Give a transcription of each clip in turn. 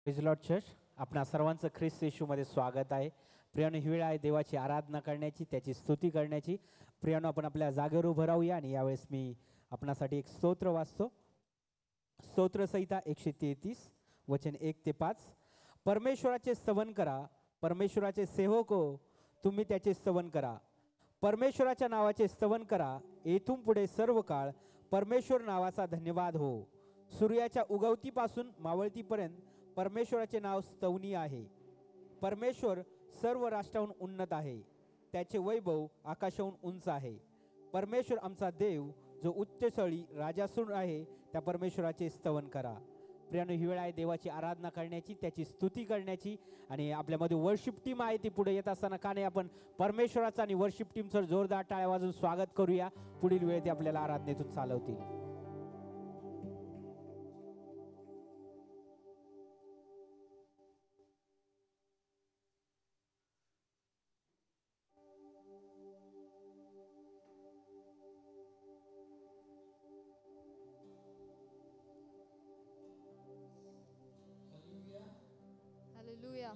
Praise Lord church. आपणा सर्वांचं ख्रिस्त येशूमध्ये स्वागत आहे. प्रियानो, ही वेळ आहे देवाची आराधना करण्याची, त्याची स्तुती करण्याची. प्रियानो, आपण आपल्या जागेवर उभं राहूया आणि यावेळेस मी आपणासाठी एक स्तोत्र वाचतो. स्तोत्रसंहिता 133 वचन 1 ते 5. परमेश्वराचे स्तवन करा, परमेश्वराचे सेवक हो, तुम्ही त्याचे स्तवन करा. परमेश्वराच्या नावाचे स्तवन करा, येथून पुढे सर्व काळ परमेश्वर नावाचा धन्यवाद हो. सूर्याच्या उगवतीपासून मावळतीपर्यंत परमेश्वराचे नाव स्तवनीय आहे. परमेश्वर सर्व राष्ट्राहून उन्नत आहे, त्याचे वैभव आकाशाहून उंच आहे. परमेश्वर आमचा देव जो उच्चस्थळी राजासून आहे, त्या परमेश्वराचे स्तवन करा. प्रियानो, ही वेळ आहे देवाची आराधना करण्याची, त्याची स्तुती करण्याची. आणि आपल्यामध्ये वर्शिप टीम आहे, ती पुढे येत असताना का नाही आपण परमेश्वराचा आणि वर्शिप टीमचं जोरदार टाळ्या वाजून स्वागत करूया. पुढील वेळ ते आपल्याला आराधनेतून चालवतील. Hallelujah.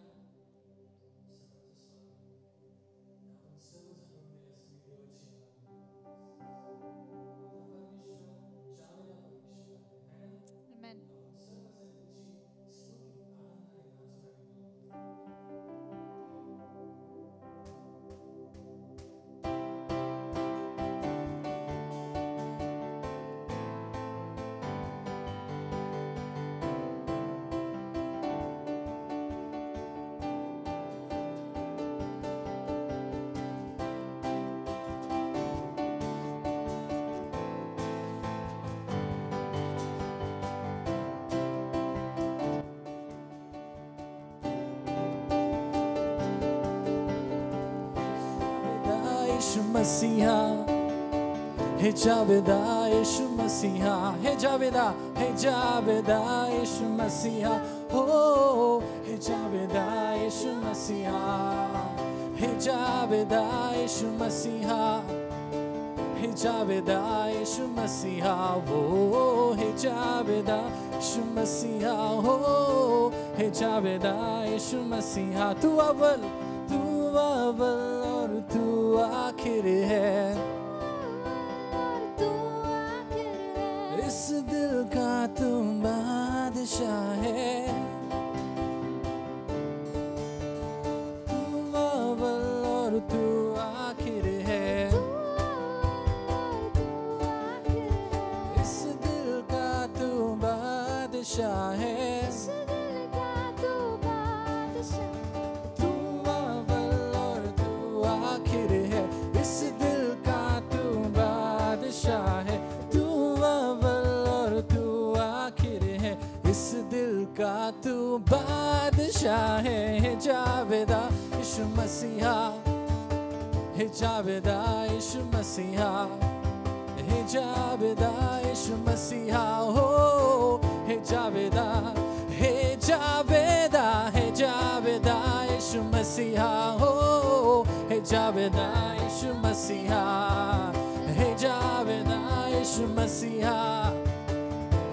Amen. यीशु मसीहा, हे जावेदा यीशु मसीहा, हे जावेदा यीशु मसीहा, हो हे जावेदा यीशु मसीहा, हे जावेदा यीशु मसीहा, हे जावेदा यीशु मसीहा, हो हे जावेदा यीशु मसीहा, हो हे जावेदा यीशु मसीहा. तू अव्वल और तू आखिर है, इस दिल का तू बादशाह है. तू अव्वल और तू आखिर है, इस दिल का तू बादशाह है. तू बादशाह है, हे जावेदा यीशु मसीहा, हे जावेदा यीशु मसीहा, हे जावेदा यीशु मसीहा, हो हे जावेदा यीशु मसीहा, हो हे जावेदा यीशु मसीहा, हे जावेदा यीशु मसीहा,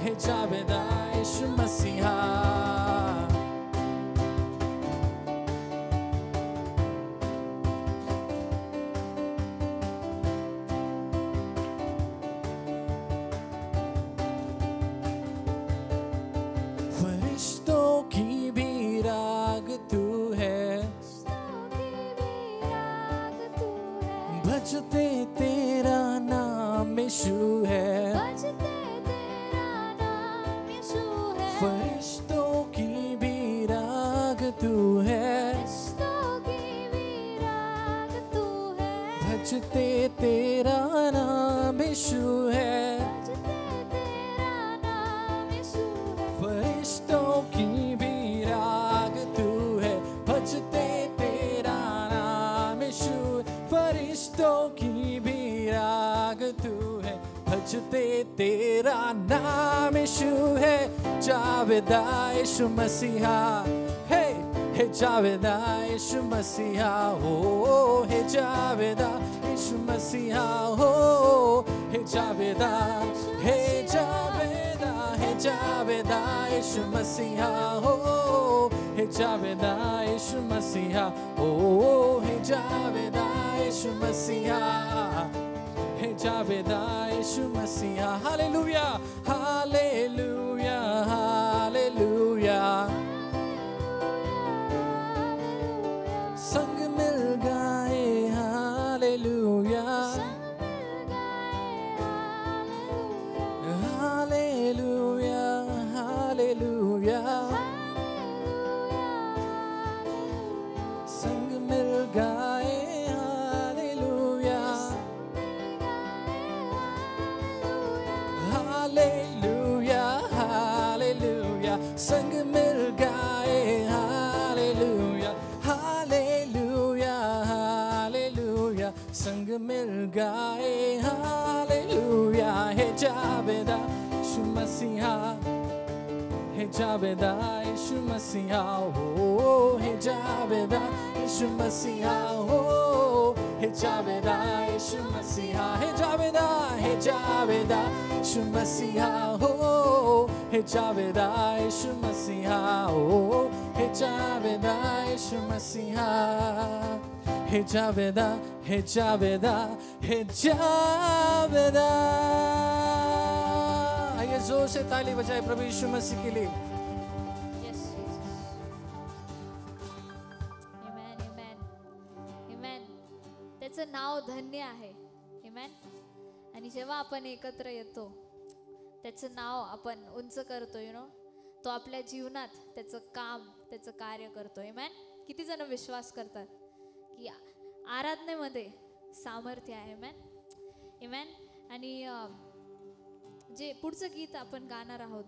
हे जावेदा यीशु मसीहा. फरिश्तों की भी राग तू है, भजते तेरा नाम यीशु है. फरिश्तों की भी राग तू है, भजते तेरा नाम यीशु है. फरिश्तों की भी राग तू है, भजते तेरा नाम यीशु. फरिश्तों की भी राग तू है, भजते तेरा नाम यीशु है. जावेदा यीशु मसीहा, हे जावेदा यीशु मसीहा, हो हे जावेदा यीशु मसीहा, हो हे जावेदा जावेदा यीशु मसीहा हो हे जावेदा यीशु मसीहा ओ हे जावेदा यीशु मसीहा हे जावेदा यीशु मसीहा हालेलुया हालेलुया हालेलुया संग मिल गाए हालेलुया हालेलुया हालेलुया संग मिल गाए हालेलुया हालेलुया हालेलुया संग मिल गाए हालेलुया हालेलुया हालेलुया संग मिल गाए हालेलुया हे जावेदा यीशु मसीहा हे जावेदा यीशु मसीहा हो हे जावेदा यीशु मसीहा हो हे जावेदा यीशु मसीहा हे जावेदा यीशु मसीहा हो हे जावेदा यीशु मसीहा हो हे जावेदा यीशु मसीहा हे जावेदा हे जावेदा हे जावेदा आइए जोर से ताली बजाए प्रभु यीशु मसीह के लिए Yes, Jesus. Amen, amen. Amen. त्याचं नाव धन्य आहे. Amen. आणि जेव्हा आपण एकत्र येतो त्याचं नाव आपण उंच करतो तो आपल्या जीवनात त्याचं काम त्याचं कार्य करतो. Amen. किती जण विश्वास करतात की आराधनेमध्ये सामर्थ्य आहे. Amen. Amen. आणि जे पुढचं गीत आपण गाणार आहोत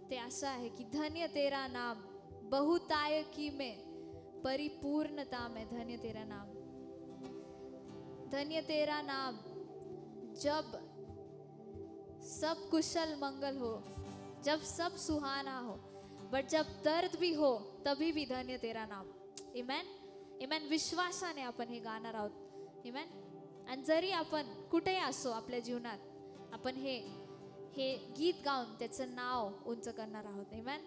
ते असं आहे की धन्य तेरा नाम बहुतायकी में परिपूर्णता में धन्य तेरा नाम. धन्य तेरा नाम जब सब कुशल मंगल हो, जब सब सुहाना हो, बट जब दर्द भी हो तभी भी धन्य तेरा नाम. इमॅन इमॅन विश्वासाने आपण हे गाणार आहोत. इमॅन. आणि जरी आपण कुठेही असो आपल्या जीवनात आपण हे गीत गाऊन त्याचं नाव उंच करणार आहोत. आमेन.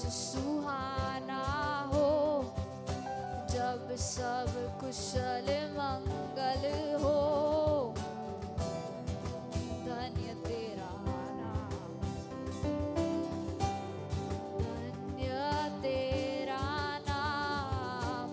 सुहाना हो, जब सब कुशल मंगल हो, धन्य तेरा नाम, धन्य तेरा नाम,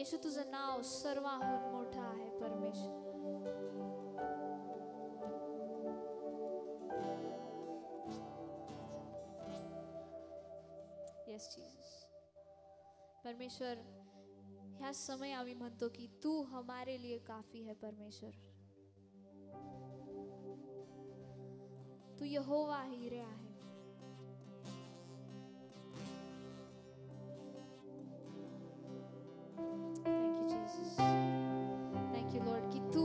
परमेश्वर तुझं नाव सर्वाहून मोठं आहे परमेश्वर. Yes Jesus. परमेश्वर, ह्या समय आम्ही म्हणतो की तू हमारे लिए काफी है परमेश्वर. तू यहोवा हिरे आहे. Thank you Jesus. Thank you Lord की तू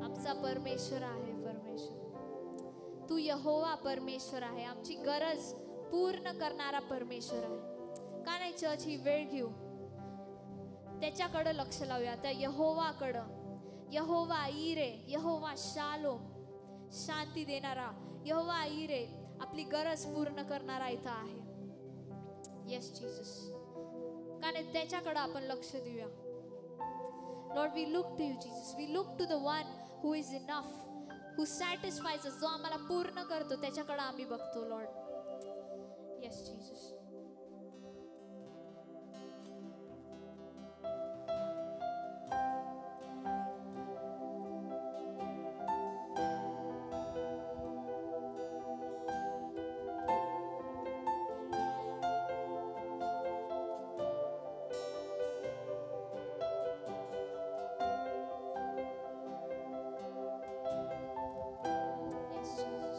आमचा परमेश्वर आहे परमेश्वर. तू यहोवा परमेश्वर आहे, आमची गरज पूर्ण करणारा परमेश्वर आहे. का नाही चर्च ही वेळ घेऊ, त्याच्याकडे लक्ष लावूया, त्या यहोवाकडं. यहोवा इरे, यहोवा शालोम, शांती देणारा यहोवा इरे, आपली गरज पूर्ण करणारा इथं आहे. Yes Jesus. का नाही त्याच्याकडे आपण लक्ष देऊया. Lord, we look to you Jesus. We look to the one who is enough, who satisfies us, जो आम्हाला पूर्ण करतो, त्याच्याकडे आम्ही बघतो Lord. Yes Jesus. Yes, Jesus.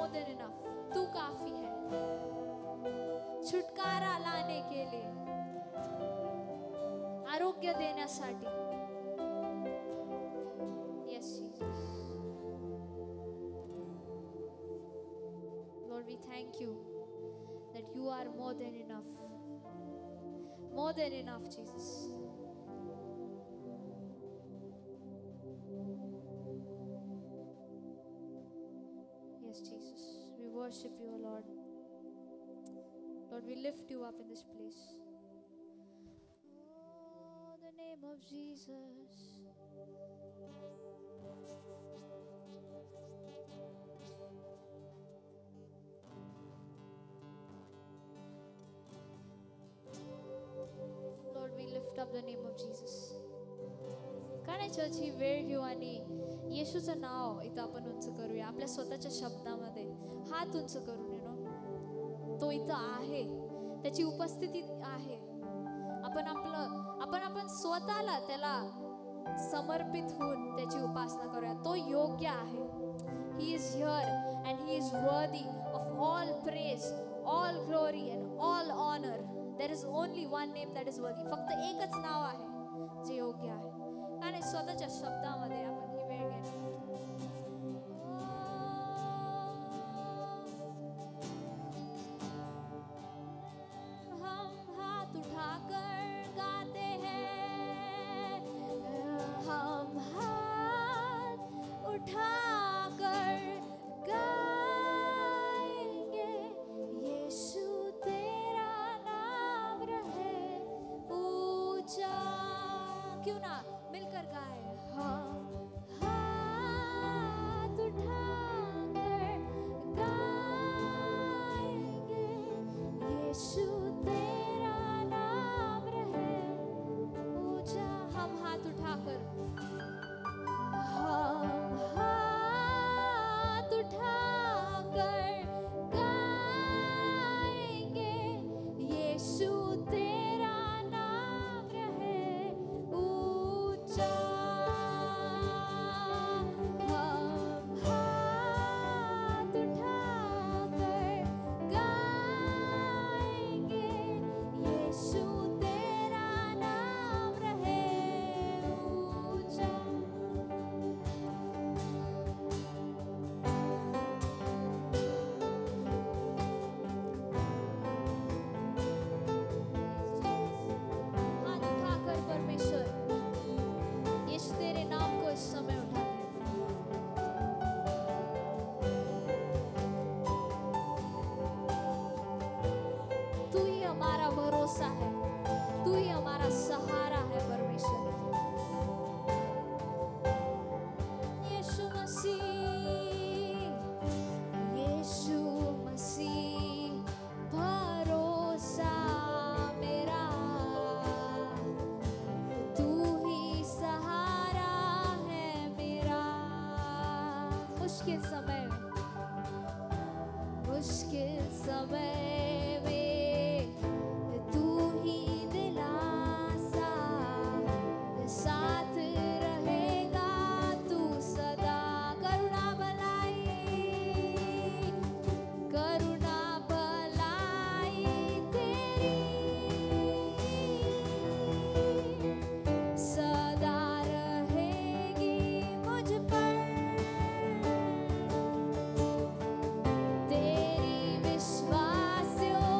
more than enough. तू काफी है छुटकारा लाने के लिए, आरोग्य देण्यासाठी. Yes, Jesus. Lord, we thank you that you are more than enough. More than enough, Jesus. Yes, Jesus. We worship you, O Lord. Lord, we lift you up in this place. Oh, the name of Jesus. Lord, we lift up the name of Jesus. काय church ही वेळ घेऊ आणि येशूचं नाव इथं आपण उंच करूया आपल्या स्वतःच्या शब्दामध्ये. हात उंच करून तो इथं आहे, त्याची उपस्थिती आहे. आपण स्वतःला त्याला समर्पित होऊन त्याची उपासना करूया. तो योग्य आहे. He is here and he is worthy of all praise, all glory and all honor. There is only one name that is worthy. फक्त एकच नाव आहे जे योग्य आहे. आणि स्वतःच्या शब्दामध्ये आपण ही वेळ घेणार. हम हाथ उठाकर गाते हैं, हम हाथ उठाकर गाएंगे, यीशु तेरा नाम रहे ऊंचा. क्यों ना मिलकर गाए. हम हाथ उठाकर गाएंगे, यीशु तेरा नाम रहे ऊंचा. हम हाथ उठाकर, हम हाथ उठाकर गाएंगे, यीशु तेरा नाम रहे ऊंचा. हम हाथ उठाकर गाएंगे, यीशु तेरा नाम रहे ऊंचा. हाथ उठाकर परमेश्वर यीशु तेरे नाम को इस समय उठाते हैं. तू ही हमारा भरोसा है, तू ही हमारा सहारा है परमेश्वर. यीशु मसीह, यीशु मसीह भरोसा मेरा, तू ही सहारा है मेरा. मुश्किल समय में तू ही दिलासा, साथ रहेगा तू सदा. करुणा भलाई तेरी सदा रहेगी मुझ पर. तेरी विश्वास्यों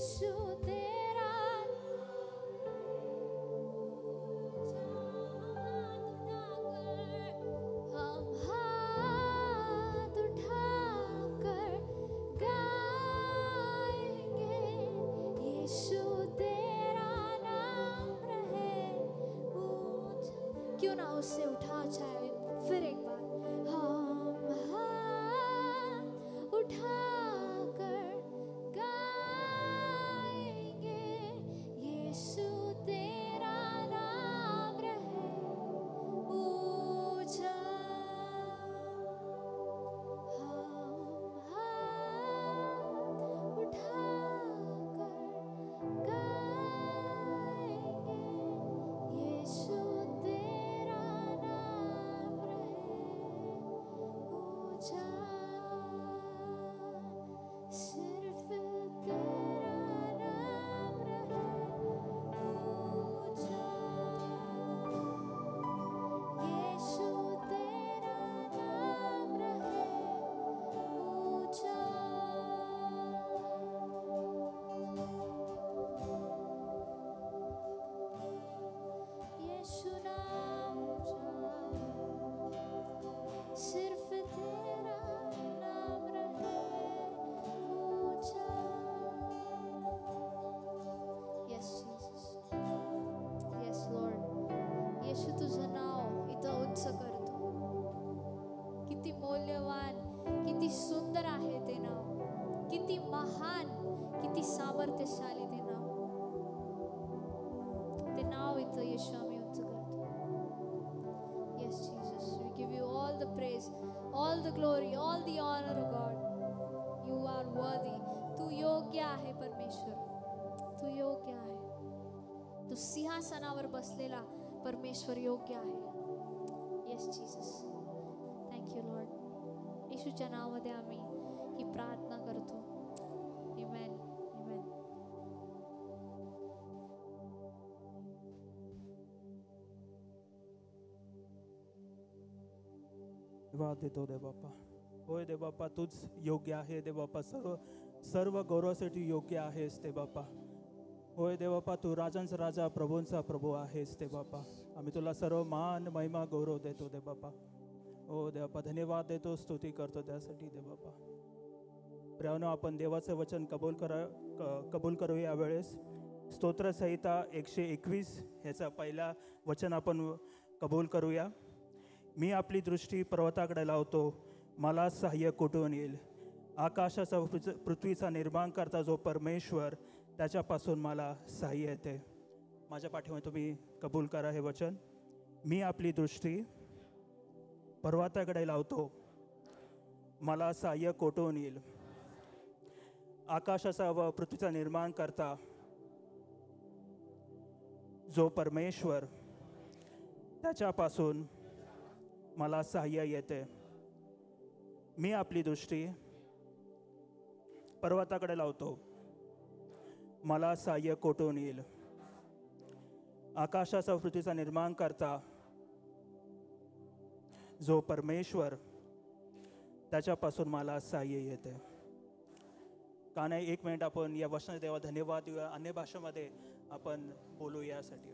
यीशु तेरा हम हाथ उठाकर गाएंगे यीशु तेरा नाम रहे ऊंचा। क्यों ना उससे उठा जाए फिर एक बार। हम हाथ उठाकर गाएंगे यीशु तेरा नाम रहे ऊंचा। हम हाथ उठाकर गाएंगे यीशु तेरा नाम रहे ऊंचा। सिर्फ तेरा नाम रहे ऊंचा। यीशु तेरा नाम रहे ऊंचा। यीशु नाम ऊंचा। सिर्फ तेरा नाम रहे ऊंचा। Yes, Jesus. Yes, Lord. येशू तुझं नाव इथं उंच करतो. किती मौल्यवान, किती सुंदर आहे ते नाव, किती महान, किती सामर्थ्यशाली ते नाव. ते नाव इथं येशू आम्ही उंच करतो. Yes, Jesus. We give you all the praise, all the glory, all the honor, O God. You are worthy. तू योग्य आहे परमेश्वर. तू योग्य आहे. तू सिंहासनावर बसलेला परमेश्वर योग्य आहे. Yes Jesus. Thank you Lord. येशूच्या नावामध्ये आम्ही ही प्रार्थना करतो. आमेन. आमेन. धन्यवाद देतो दे बाप्पा. होय दे बाप्पा, तूच योग्य आहे दे बाप्पा. सर्व सर्व गौरवासाठी योग्य आहेस ते बाप्पा. होय दे बाप्पा, तू राजांचा राजा, प्रभूंचा प्रभू आहेस ते बाप्पा. आम्ही तुला सर्व मान महिमा गौरव देतो दे बाप्पा. हो दे बाप्पा, धन्यवाद देतो, स्तुती करतो त्यासाठी दे बाप्पा. प्रियानो, आपण देवाचं वचन कबूल करू यावेळेस. स्तोत्रसंहिता 121 ह्याचा पहिला वचन आपण कबूल करूया. मी आपली दृष्टी पर्वताकडे लावतो, मला सहाय्य कुठून येईल. आकाशाचा पृथ्वीचा निर्माण करता जो परमेश्वर, त्याच्यापासून मला सहाय्य येते. माझ्या पाठीमध्ये तुम्ही कबूल करा हे वचन. मी आपली दृष्टी पर्वताकडे लावतो, मला सहाय्य कुठून येईल. आकाशाचा व पृथ्वीचा निर्माण करता जो परमेश्वर, त्याच्यापासून मला सहाय्य येते. मी आपली दृष्टी पर्वताकडे लावतो, मला सहाय्य कोठून येईल. आकाशाचा पृथ्वीचा निर्माण करता जो परमेश्वर, त्याच्यापासून मला सहाय्य येते. का नाही, 1 मिनिट आपण या वचनाला देवा धन्यवाद देऊया. अन्य भाषेमध्ये आपण बोलू यासाठी.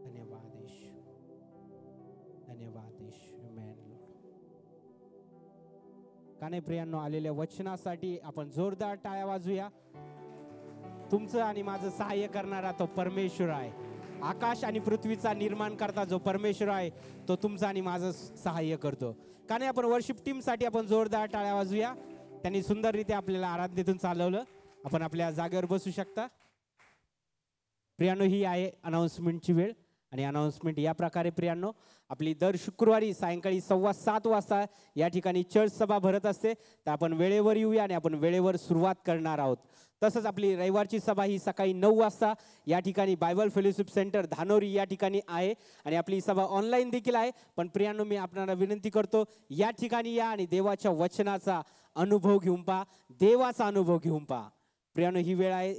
धन्यवाद येशू. धन्यवाद येशू. आमेन लॉर्ड. का नाही प्रियांनो, आलेल्या वचनासाठी आपण जोरदार टाळ्या वाजूया. तुमचं आणि माझं सहाय्य करणारा तो परमेश्वर आहे. आकाश आणि पृथ्वीचा निर्माण करता जो परमेश्वर आहे, तो तुमचं आणि माझं सहाय्य करतो. का नाही आपण वर्शिप टीमसाठी आपण जोरदार टाळ्या वाजूया. त्यांनी सुंदररित्या आपल्याला आराधनेतून चालवलं. आपण आपल्या जागेवर बसू शकता. प्रियांनो, ही आहे अनाउन्समेंटची वेळ. आणि अनाऊन्समेंट या प्रकारे प्रियांनो, आपली दर शुक्रवारी सायंकाळी 7:15 वाजता या ठिकाणी चर्च सभा भरत असते. तर आपण वेळेवर येऊया आणि आपण वेळेवर सुरुवात करणार आहोत. तसंच आपली रविवारची सभा ही सकाळी 9 वाजता या ठिकाणी बायबल फेलोशिप सेंटर धानोरी या ठिकाणी आहे आणि आपली सभा ऑनलाईन देखील आहे. पण प्रियांनो, मी आपणाला विनंती करतो, या ठिकाणी या आणि देवाच्या वचनाचा अनुभव घेऊन पहा, देवाचा अनुभव घेऊन पहा. प्रियांनो, ही वेळ आहे,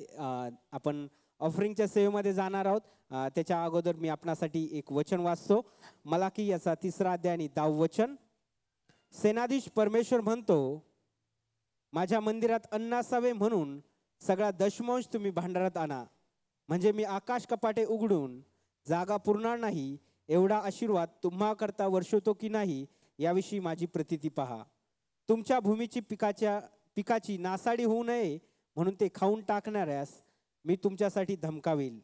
आपण ऑफरिंगच्या सेवेमध्ये जाणार आहोत. त्याच्या अगोदर मी आपणासाठी एक वचन वाचतो. मलाकी याचा 3रा अध्याय आणि 10 वचन. सेनाधीश परमेश्वर म्हणतो, माझ्या मंदिरात अन्न असावे म्हणून सगळा दशमांश तुम्ही भांडारात आणा, म्हणजे मी आकाश कपाटे उघडून जागा पुरणार नाही एवढा आशीर्वाद तुम्हाकरता वर्षवतो की नाही याविषयी माझी प्रतीती पहा. तुमच्या भूमीची पिकाची नासाडी होऊ नये म्हणून ते खाऊन टाकणाऱ्यास मी तुमच्यासाठी धमकावेल.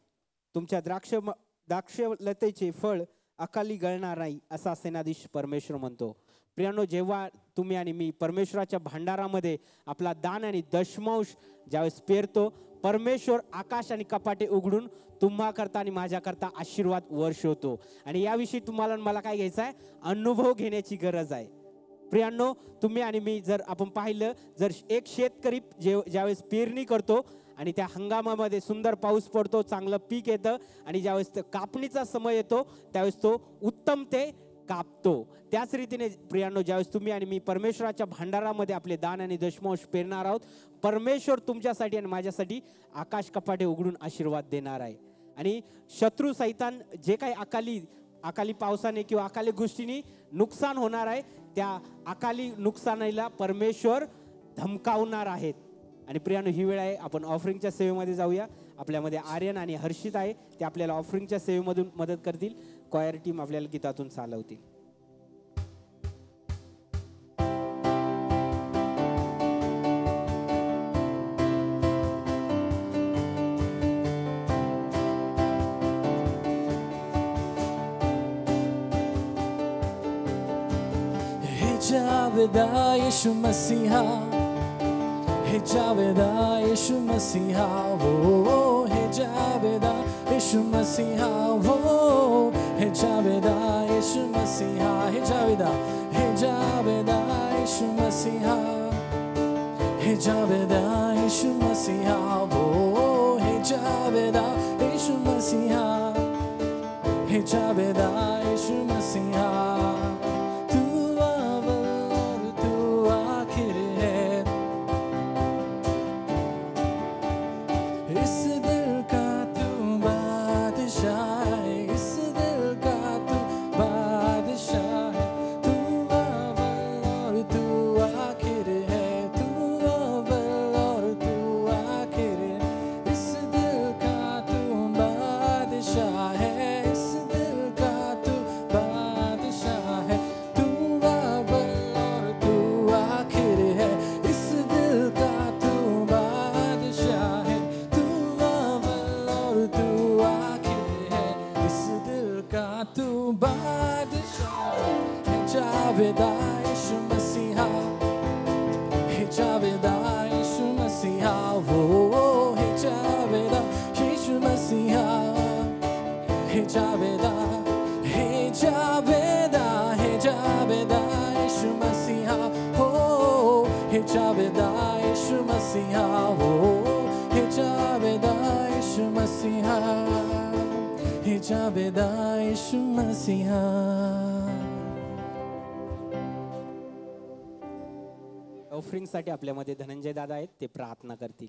तुमच्या द्राक्षलतेचे फळ अकाली गळणार नाही असा सेनाधीश परमेश्वर म्हणतो. प्रियांनो, जेव्हा तुम्ही आणि मी परमेश्वराच्या भांडारामध्ये आपला दान आणि दशमांश ज्यावेळेस पेरतो, परमेश्वर आकाश आणि कपाटे उघडून तुम्हाकरता आणि माझ्याकरता आशीर्वाद वर्षवतो. आणि याविषयी तुम्हाला मला काय घ्यायचं आहे? अनुभव घेण्याची गरज आहे. प्रियांनो, तुम्ही आणि मी जर आपण पाहिलं, जर एक शेतकरी ज्यावेळेस पेरणी करतो आणि त्या हंगामामध्ये सुंदर पाऊस पडतो, चांगलं पीक येतं आणि ज्यावेळेस कापणीचा समय येतो त्यावेळेस तो उत्तम ते कापतो. त्याच रीतीने प्रियांनो, ज्यावेळेस तुम्ही आणि मी परमेश्वराच्या भांडारामध्ये आपले दान आणि दशमांश पेरणार आहोत, परमेश्वर तुमच्यासाठी आणि माझ्यासाठी आकाश कपाटे उघडून आशीर्वाद देणार आहे. आणि शत्रू सैतान जे काही अकाली पावसाने किंवा अकाली गोष्टींनी नुकसान होणार आहे, त्या अकाली नुकसानीला परमेश्वर धमकावणार आहेत. आणि प्रियांनो, ही वेळ आहे, आपण ऑफरिंगच्या सेवेमध्ये जाऊया. आपल्यामध्ये आर्यन आणि हर्षित आहे, ते आपल्याला ऑफरिंगच्या सेवेमधून मदत करतील. क्वायर टीम आपल्याला गीतातून चालवतील. हे जावेदा यीशु मसीहा, हे जावेदा यीशु मसीहा, वो हे जावेदा यीशु मसीहा, वो हे जावेदा यीशु मसीहा, हे जावेदा यीशु मसीहा, हे जावेदा यीशु मसीहा, वो हे जावेदा यीशु मसीहा, हे जावेदा यीशु मसीहा. तू अव्वल और तू आखिर है, इस दिल का तू बादशाह है, इस दिल का तू बादशाह है. तू अव्वल और तू आखिर है, तू अव्वल और तू आखिर है, इस दिल का तू बादशाह है, इस दिल का तू बादशाह है. तू अव्वल और तू आखिर है, इस दिल का तू बादशाह है. तू अव्वल और तू आखिर है, इस दिल का तू बादशाह है. हे जावेदा यीशु मसीहा, हे जावेदा यीशु मसीहा, वो हे जावेदा यीशु मसीहा, हे जावेदा, हे जावेदा, हे जावेदा यीशु मसीहा, हो हे जावेदा यीशु मसीहा, हो हे जावेदा यीशु मसीहा, हे जावेदा यीशु मसीहा. ऑफरिंगसाठी आपल्यामध्ये धनंजय दादा आहेत, ते प्रार्थना करतील.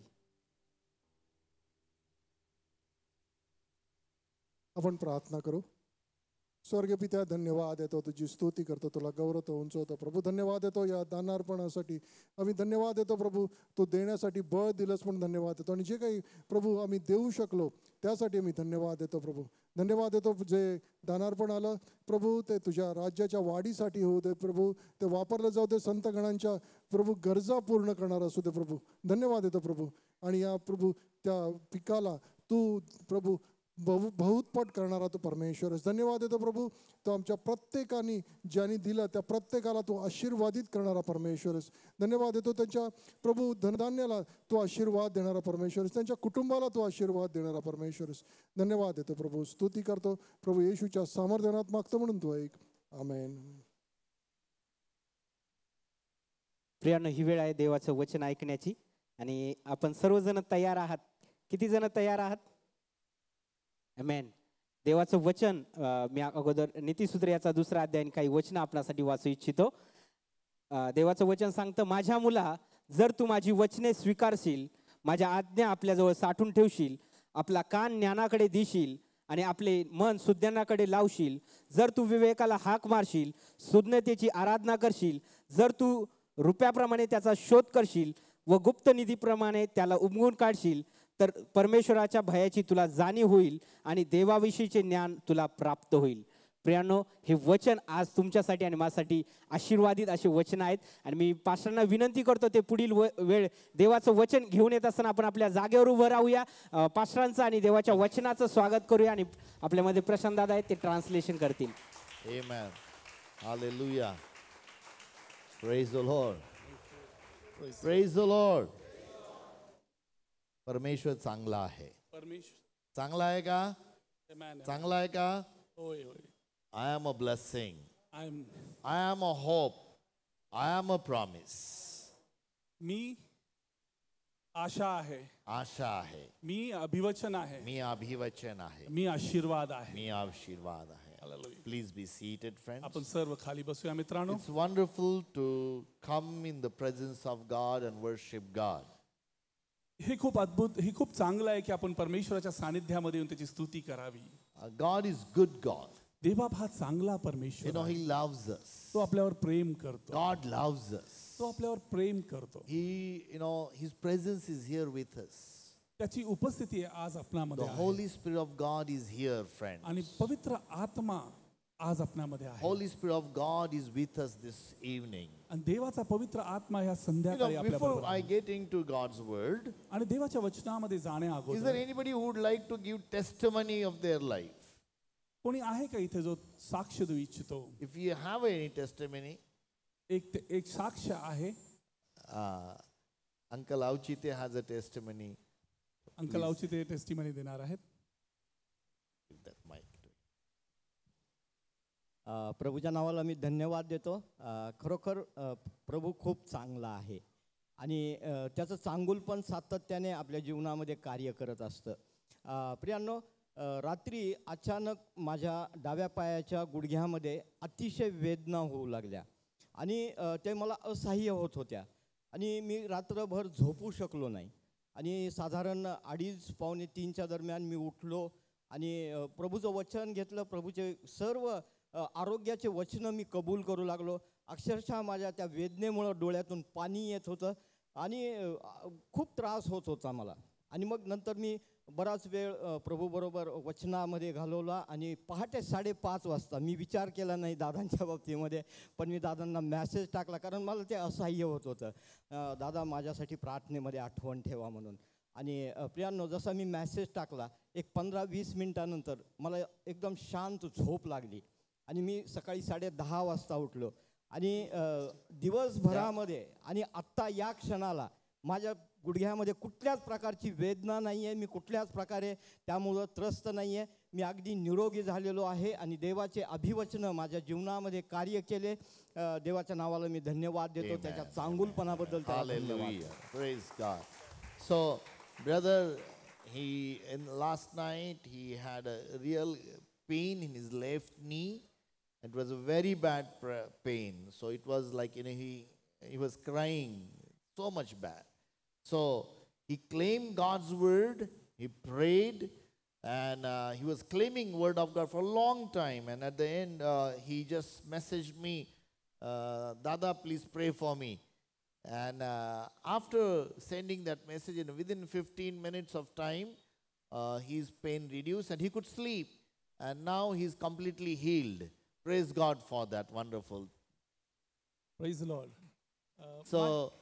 आपण प्रार्थना करू. स्वर्गीय पित्या, धन्यवाद देतो, तुझी स्तुती करतो, तुला गौरवतो, उंचवतो प्रभू. धन्यवाद देतो या दानार्पणासाठी. आम्ही धन्यवाद देतो प्रभू, तू देण्यासाठी बळ दिलंस म्हणून धन्यवाद देतो. आणि जे काही प्रभू आम्ही देऊ शकलो त्यासाठी आम्ही धन्यवाद देतो प्रभू. धन्यवाद देतो जे दानार्पण आलं प्रभू, ते तुझ्या राज्याच्या वाढीसाठी होऊ दे प्रभू. ते वापरलं जाऊ दे, संतगणांच्या प्रभू गरजा पूर्ण करणार असू दे प्रभू. धन्यवाद देतो प्रभू. आणि या प्रभू त्या पिकाला तू प्रभू बहुतपट करणारा तू परमेश्वर आहेस. धन्यवाद देतो प्रभू, तो आमच्या प्रत्येकाने ज्यांनी दिलं त्या प्रत्येकाला तू आशीर्वादित करणारा परमेश्वर आहेस. धन्यवाद देतो त्यांच्या प्रभू धनधान्याला तू आशीर्वाद देणारा परमेश्वर आहेस, त्यांच्या कुटुंबाला तू आशीर्वाद देणारा परमेश्वर आहेस. धन्यवाद देतो प्रभू, स्तुती करतो प्रभू येशूच्या सामर्थ्यात मागतो म्हणून तू ऐक. आमेन. प्रियानो, ही वेळ आहे देवाचं वचन ऐकण्याची आणि आपण सर्वजण तयार आहात. किती जण तयार आहात? आमेन. देवाचं वचन मी अगोदर नीतिसूत्र याचा 2रा अध्याय आणि काही वचन आपल्यासाठी वाचू इच्छितो. देवाचं वचन सांगतं, माझ्या मुला, जर तू माझी वचने स्वीकारशील, माझ्या आज्ञा आपल्याजवळ साठवून ठेवशील, आपला कान ज्ञानाकडे देशील आणि आपले मन सुज्ञानाकडे लावशील, जर तू विवेकाला हाक मारशील, सुज्ञतेची आराधना करशील, जर तू रुपयाप्रमाणे त्याचा शोध करशील व गुप्त निधीप्रमाणे त्याला उमगून काढशील, तर परमेश्वराच्या भयाची तुला जाणीव होईल आणि देवाविषयीचे ज्ञान तुला प्राप्त होईल. प्रियांनो, हे वचन आज तुमच्यासाठी आणि माझ्यासाठी आशीर्वादित असे वचन आहेत आणि मी पास्टरांना विनंती करतो ते पुढील वेळ देवाचं वचन घेऊन येत असताना आपण आपल्या जागेवर उभं राहूया, पास्टरांचं आणि देवाच्या वचनाचं स्वागत करूया आणि आपल्यामध्ये प्रशांत दादा आहेत ते ट्रान्सलेशन करतील. Amen. Hallelujah. Praise the Lord. Praise the Lord. परमेश्वर चांगला आहे. परमेश्वर चांगला आहे का? Amen. चांगला आहे का? होय होय. I am a blessing. I'm I am a hope. I am a promise. मी आशा आहे, आशा आहे. मी अभिवचन आहे, मी अभिवचन आहे. मी आशीर्वाद आहे. मी आशीर्वाद आहे. Hallelujah. Please be seated, friends. आपण सर्व खाली बसूया मित्रांनो. It's wonderful to come in the presence of God and worship God. हे खूप अद्भुत, हे खूप चांगलं आहे की आपण परमेश्वराच्या सानिध्यामध्ये येऊन त्याची स्तुती करावी. God is good God. देवबाप हा चांगला You परमेश्वर know, आहे. He loves us. तो आपल्यावर प्रेम करतो. God loves us. तो आपल्यावर प्रेम करतो. He, you know, His presence is here with us. त्याची उपस्थिती आज आपल्यामध्ये The आहे Holy Spirit of God is here, friends. आणि पवित्र आत्मा आज आपल्यामध्ये आहे Holy Spirit of God is with us this evening. आणि देवाचा पवित्र आत्मा ह्या You संध्याकाळी know, आपल्या before बरोबर I आहे. get into God's word, आणि देवाच्या वचनामध्ये जाण्या is there अगोदर anybody who would like to give testimony of their life? कोणी आहे का इथे जो साक्ष देऊ इच्छितो? If you have any testimony, एक साक्ष आहे. Uncle Auchite has a testimony. Uncle आवची ते टेस्टिमनी देणार आहेत. Give that mic to him. प्रभूच्या नावाला मी धन्यवाद देतो. खरोखर प्रभू खूप चांगला आहे आणि त्याचं चांगुलपण सातत्याने आपल्या जीवनामध्ये कार्य करत असतं. प्रियांनो, रात्री अचानक माझ्या डाव्या पायाच्या गुडघ्यामध्ये अतिशय वेदना होऊ लागल्या आणि ते मला असह्य होत होत्या आणि मी रात्रभर झोपू शकलो नाही आणि साधारण 2:30-3च्या दरम्यान मी उठलो आणि प्रभूचं वचन घेतलं. प्रभूचे सर्व आरोग्याचे वचनं मी कबूल करू लागलो. अक्षरशः माझ्या त्या वेदनेमुळं डोळ्यातून पाणी येत होतं आणि खूप त्रास होत होता मला. आणि मग नंतर मी बराच वेळ प्रभूबरोबर वचनामध्ये घालवला आणि पहाटे 5:30 वाजता मी विचार केला नाही दादांच्या बाबतीमध्ये, पण मी दादांना मॅसेज टाकला कारण मला ते असह्य होत होतं. दादा माझ्यासाठी प्रार्थनेमध्ये आठवण ठेवा म्हणून. आणि प्रियांनो, जसा मी मॅसेज टाकला 15-20 मिनिटानंतर मला एकदम शांत झोप लागली आणि मी सकाळी 10:30 वाजता उठलो आणि दिवसभरामध्ये आणि आत्ता या क्षणाला माझ्या गुडघ्यामध्ये कुठल्याच प्रकारची वेदना नाही आहे. मी कुठल्याच प्रकारे त्यामुळं त्रस्त नाही आहे. मी अगदी निरोगी झालेलो आहे आणि देवाचे अभिवचनं माझ्या जीवनामध्ये कार्य केले. देवाच्या नावाला मी धन्यवाद देतो. Amen. त्याच्या चांगुलपणाबद्दल त्याला धन्यवाद. Hallelujah. Praise God. So, brother, last night he had a real pain in his left knee. It was a very bad pain. So it was like, he was crying so much bad. So he claimed God's word, he prayed, and he was claiming word of God for a long time. And at the end, he just messaged me, Dada, please pray for me. And after sending that message, within 15 minutes of time, his pain reduced and he could sleep. And now he's completely healed. Praise God for that. Wonderful. Praise the Lord. So,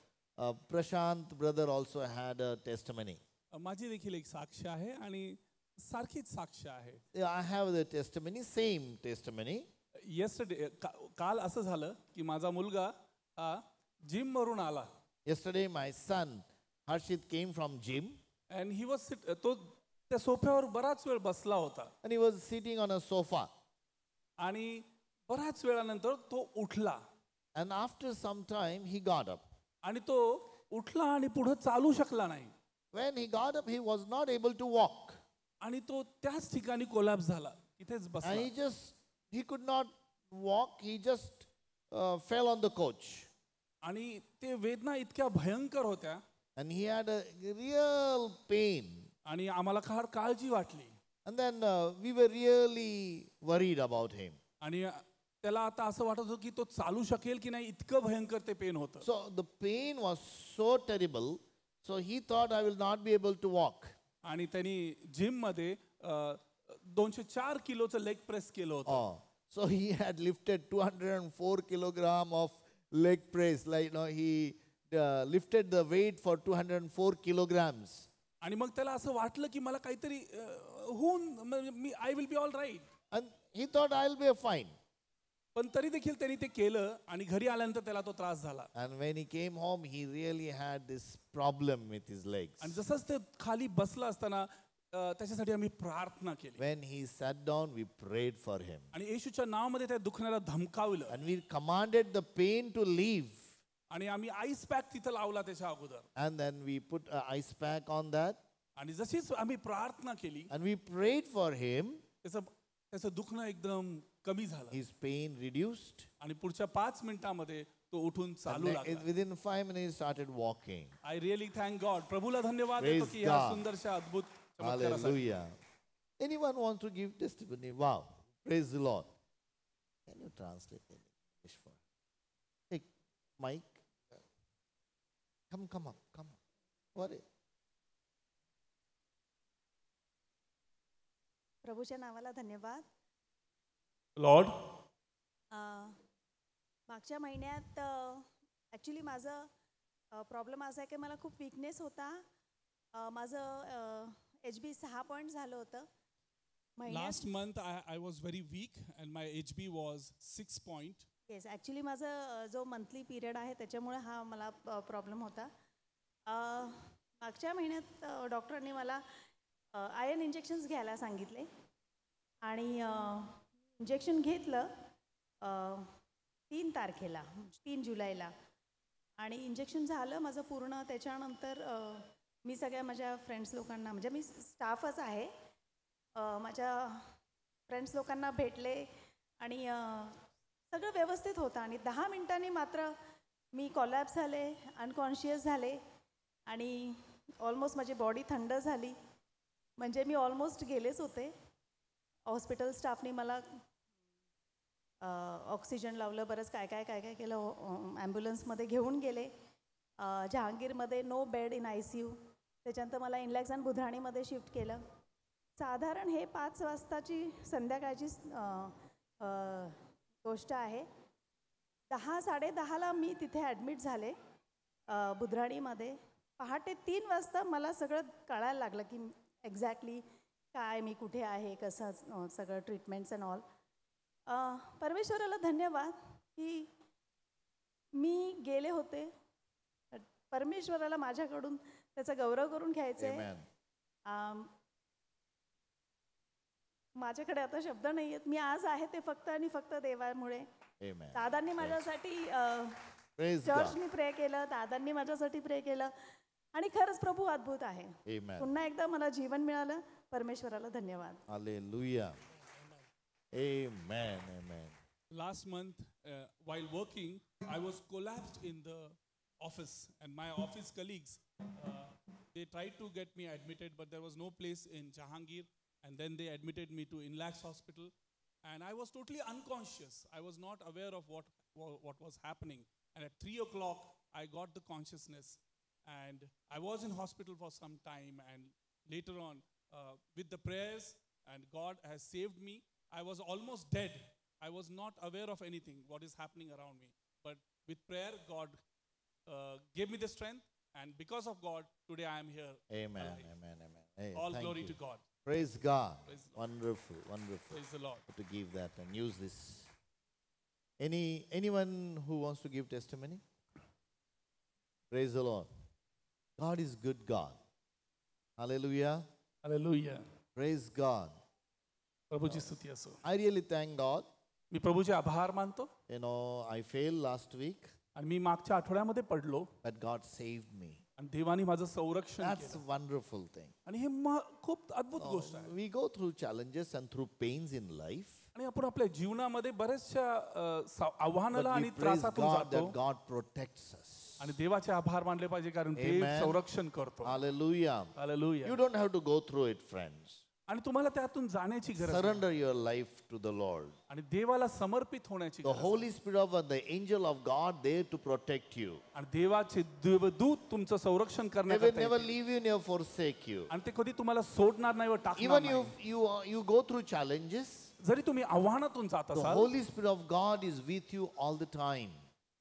Prashant brother also had a testimony. माझी देखील एक साक्ष आहे आणि सारखीच साक्ष आहे. Yeah, I have the testimony, same testimony. Yesterday काल असं झालं की माझा मुलगा जिम वरून आला Yesterday, my son Harshit came from gym and he was तो त्या सोफ्यावर बराच वेळ बसला होता and he was sitting on a sofa. आणि बराच वेळानंतर तो उठला And after some time, he got up. आणि तो उठला आणि पुढे चालू शकला नाही When he got up, he was not able to walk. आणि तो त्याच ठिकाणी कोलॅप्स झाला तिथेच And बसला he could not walk. He just fell on the couch. आणि ते वेदना इतक्या भयंकर होत्या And he had a real pain. आणि आम्हाला फार काळजी वाटली And then we were really worried about him. आणि त्याला आता असं वाटत होतं की तो चालू शकेल की नाही इतकं भयंकर ते पेन होतं So the pain was so terrible. So he thought I will not be able to walk. आणि त्यांनी जिम मध्ये 204 किलोचं लेग प्रेस केलं होतं Oh, so he had lifted 204 kilogram of leg press. Like he lifted the weight for 204 kilograms. आणि मग त्याला असं वाटलं की मला काहीतरी होऊन मी I will be all right And he thought I'll be fine. पण तरी देखील त्यांनी ते केलं आणि घरी आल्यानंतर त्याला तो त्रास झाला And when he came home, he really had this problem with his legs. आणि जसंच ते खाली बसला असताना त्याच्यासाठी आम्ही प्रार्थना केली When he sat down, we prayed for him. आणि येशूच्या नावामध्ये त्या दुखण्याला धमकावलं And we commanded the pain to leave. आणि आम्ही आईस पॅक तिथं लावला त्याच्या अगोदर And then we put an ice pack on that. आणि जशीच आम्ही प्रार्थना केली And we prayed for him. त्याचं दुखणं एकदम कमी झालं His pain reduced. आणि पुढच्या 5 मिनिटांमध्ये तो उठून And चालू लागला within 5 minutes, started walking. I really thank God प्रभूला धन्यवाद Praise देतो की ह्या God. सुंदरशा अद्भुत चमत्कारासाठी. Hallelujah. Anyone want to give testimony? Wow. Praise the Lord. Can you translate in English for? Hey, Mike. Come up. What is? प्रभूच्या नावाला धन्यवाद. Lord मागच्या महिन्यात ॲक्च्युली माझं प्रॉब्लेम असा आहे की मला खूप विकनेस होता. माझं HB 6 पॉईंट झालं होतं last month I was very weak and my HB was 6 point yes actually माझं जो मंथली पिरियड आहे त्याच्यामुळे हा मला प्रॉब्लेम होता. मागच्या महिन्यात डॉक्टरांनी मला आयर्न इंजेक्शन्स घ्यायला सांगितले आणि इंजेक्शन घेतलं 3 तारखेला 3 जुलैला आणि इंजेक्शन झालं माझं पूर्ण. त्याच्यानंतर मी सगळ्या माझ्या फ्रेंड्स लोकांना म्हणजे मी स्टाफच आहे माझ्या फ्रेंड्स लोकांना भेटले आणि सगळं व्यवस्थित होतं आणि 10 मिनिटांनी मात्र मी कोलॅप्स झाले अनकॉन्शियस झाले आणि ऑलमोस्ट माझी बॉडी थंड झाली. म्हणजे मी ऑलमोस्ट गेलेच होते. हॉस्पिटल स्टाफनी मला ऑक्सिजन लावलं बरंच काय काय केलं. ॲम्ब्युलन्समध्ये घेऊन गेले जहांगीरमध्ये नो बेड इन ICU. त्याच्यानंतर मला इनलॅक्स आणि बुधराणीमध्ये शिफ्ट केलं. साधारण हे 5 वाजताची संध्याकाळची गोष्ट आहे. 10-10:30ला मी तिथे ॲडमिट झाले बुधराणीमध्ये. पहाटे 3 वाजता मला सगळं कळायला लागलं की एक्झॅक्टली काय मी कुठे आहे कसं सगळं ट्रीटमेंट्स अँड ऑल. परमेश्वराला धन्यवाद की मी गेले होते. परमेश्वराला माझ्याकडून त्याचा गौरव करून घ्यायचा आहे. माझ्याकडे आता शब्द नाही आहेत. मी आज आहे ते फक्त आणि फक्त देवामुळे. दादांनी माझ्यासाठी चर्चनी प्रे केलं दादांनी माझ्यासाठी प्रे केलं आणि खरंच प्रभू अद्भुत आहे. पुन्हा एकदा मला जीवन मिळालं. परमेश्वराला धन्यवाद. Hallelujah. Amen. Amen. Last month, while working, I was collapsed in the office, and my office colleagues, they tried to get me admitted, but there was no place in Jahangir, and then they admitted me to Inlax Hospital, and I was totally unconscious. I was not aware of what was happening, and at 3 o'clock, I got the consciousness, and I was in hospital for some time, and later on, with the prayers, and God has saved me. I was almost dead. I was not aware of anything, what is happening around me. But with prayer, God gave me the strength. And because of God, today I am here. Amen. alive. Amen. Amen. Hey, All thank glory you. to God. Praise God. Praise the Wonderful, wonderful Praise the Lord. to give that and use this. Anyone who wants to give testimony? Praise the Lord. God is good God. Hallelujah. Hallelujah. Praise God. प्रभूची स्तुती असो. I really thank God. मी प्रभूचे आभार मानतो. I failed last week, आणि मी मागच्या आठवड्यामध्ये पडलो but God saved me. आणि देवाने माझं संरक्षण That's a केलं. wonderful thing. आणि हे खूप अद्भुत गोष्ट आहे. We go through challenges and through pains in life, आणि आपण आपल्या जीवनामध्ये बऱ्याचशा आव्हानाला but we आणि praise त्रासातून God जातो. that God protects us. आणि देवाचे आभार मानले पाहिजे कारण देव Amen. संरक्षण करतो. Hallelujah. Hallelujah. You don't have to go through it, friends. आणि तुम्हाला त्यातून जाण्याची गरज नाही. Surrender your life to the Lord. आणि देवाला समर्पित होण्याची The गरज आहे. Holy Spirit of the angel of God there to protect you. आणि देवाचे देवदूत तुमचं संरक्षण They will करण्याकरता never येतील. leave you nor forsake you. आणि ते कधी तुम्हाला सोडणार नाही व टाकणार Even नाही. you go through challenges, जरी तुम्ही आव्हानातून जात the असाल, Holy Spirit of God is with you all the time.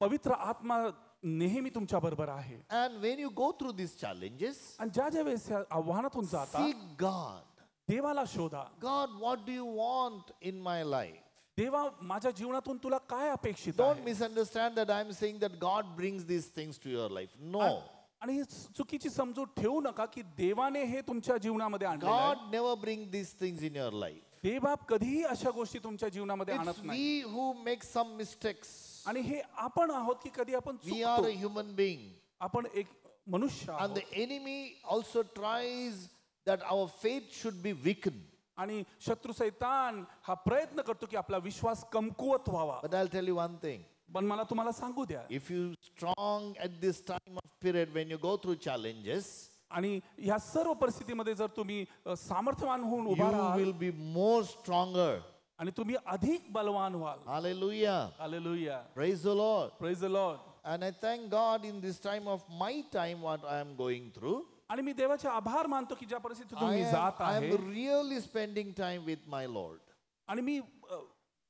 पवित्र आत्मा नेहमी तुमच्या बरोबर आहे. And when you go through these challenges, आणि ज्या ज्या वेळेस या आव्हानातून जाता seek God. देवाला शोधा. God, what do you want in my life? देवा माझ्या जीवनातून तुला काय अपेक्षित Don't आहे? misunderstand that I'm saying that God brings these things to your life. No. आणि ही चुकीची समजूत ठेवू नका की देवाने हे तुमच्या जीवनामध्ये आणलेलं आहे. God never brings these things in your life. देवबाप कधीही अशा गोष्टी तुमच्या जीवनामध्ये It's आणत नाही. we who make some mistakes. आणि हे आपण आहोत की कधी आपण We are a चुकतो. human being. आपण एक मनुष्य And आहोत. the enemy also tries that our faith should be weakened. आणि शत्रू सैतान हा प्रयत्न करतो की आपला विश्वास कमकुवत व्हावा. But I'll tell you one thing. पण मला तुम्हाला सांगू द्या, If you strong at this time of period when you go through challenges, आणि ह्या सर्व परिस्थितीमध्ये जर तुम्ही सामर्थ्यवान होऊन you उभा राहाल will be more stronger. आणि तुम्ही अधिक बलवान व्हाल. Hallelujah. Hallelujah. Praise the Lord. Praise the Lord. And I thank God in this time of my time what I am going through. आणि मी देवाचे आभार मानतो की ज्या परिस्थितीतून I मी जात am आहे really spending time with my Lord. आणि मी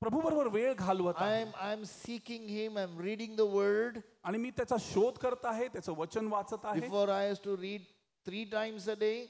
प्रभू बरोबर वेळ घालवत आहे I am seeking Him. I'm reading the Word. आणि मी त्याचा शोध करत आहे, त्याचं वचन वाचत आहे. Before I used to read 3 times a day.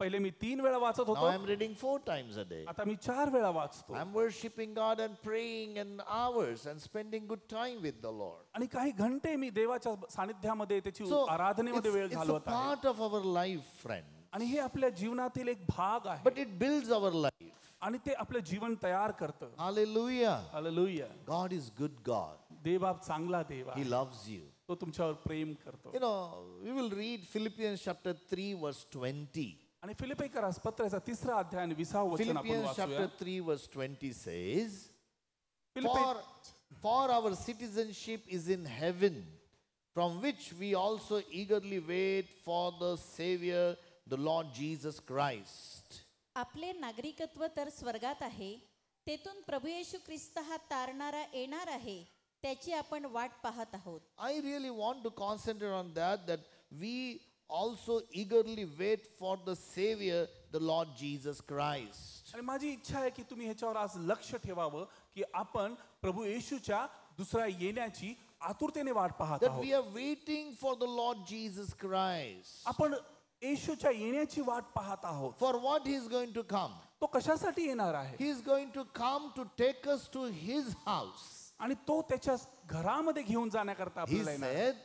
पहिले मी 3 वेळा वाचत Now होतो, I'm reading 4 times a day. आता मी 4 वेळा वाचतो. I'm worshiping God and praying and hours and spending good time with the Lord. आणि काही घंटे मी देवाच्या सानिध्यामध्ये त्याची So आराधनेमध्ये वेळ it's a घालवत आहे. part of our life, friend. आणि हे आपल्या जीवनातील एक भाग आहे But it builds our life. आणि ते आपलं जीवन तयार करतं. Hallelujah. Hallelujah. God is good God. देवबाप चांगला देव He आहे. loves you. तो तुमच्यावर प्रेम करतो. You know, we will read Philippians chapter 3 verse 20. आणि फिलिप्पीकरास पत्राचा 3रा अध्याय आणि 20वा वचन आपण Philippians वाचूया. chapter 3 verse 20 says, Philippi For our citizenship is in heaven, from which we also eagerly wait for the Savior, the Lord Jesus Christ. आपले नागरिकत्व तर स्वर्गात आहे, तेथून प्रभू येशू ख्रिस्त हा तारणारा येणार आहे, त्याची आपण वाट पाहत आहोत. I really want to concentrate on that we also eagerly wait for the Savior, the Lord Jesus Christ. आणि माझी इच्छा आहे की तुम्ही ह्याच्यावर आज लक्ष ठेवावं की आपण प्रभू येशूच्या दुसऱ्या येण्याची आतुरतेने वाट पाहत That आहोत. we are waiting for the Lord Jesus Christ. आपण येशूच्या येण्याची वाट पाहत आहोत. For what He is going to come? तो कशासाठी येणार आहे? He is going to come to take us to His house. आणि तो त्याच्या घरामध्ये घेऊन जाण्याकरता He आपल्याला येणार आहे. said,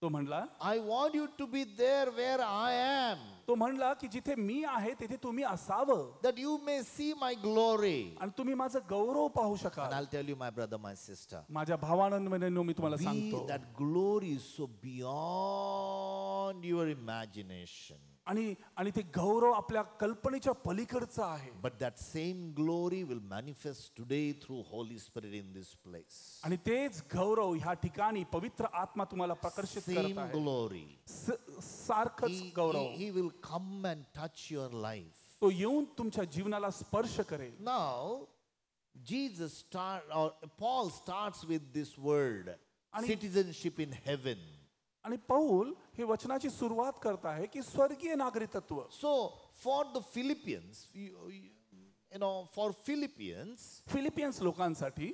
तो म्हणला I want you to be there where I am, तो म्हणला की जिथे मी आहे तिथे तुम्ही असावं that you may see my glory. आणि तुम्ही माझं गौरव पाहू And शकाल. I'll tell you, my brother, my sister, माझ्या भावानंद मी तुम्हाला सांगतो that glory is so beyond your imagination. आणि ते गौरव आपल्या कल्पनेच्या पलीकडचं आहे. But that same glory will manifest today through Holy Spirit in this place. आणि तेच गौरव ह्या ठिकाणी पवित्र आत्मा तुम्हाला प्रकर्षित Same करत आहे. glory. सारखंच गौरव He will come and touch your life. तो येऊन तुमच्या जीवनाला स्पर्श करेल. Now, Paul starts with this word, citizenship in heaven. आणि पौल हे वचनाची सुरुवात करत आहे की स्वर्गीय नागरिकत्व. So, for the Philippians, for Philippians, Philippines लोकांसाठी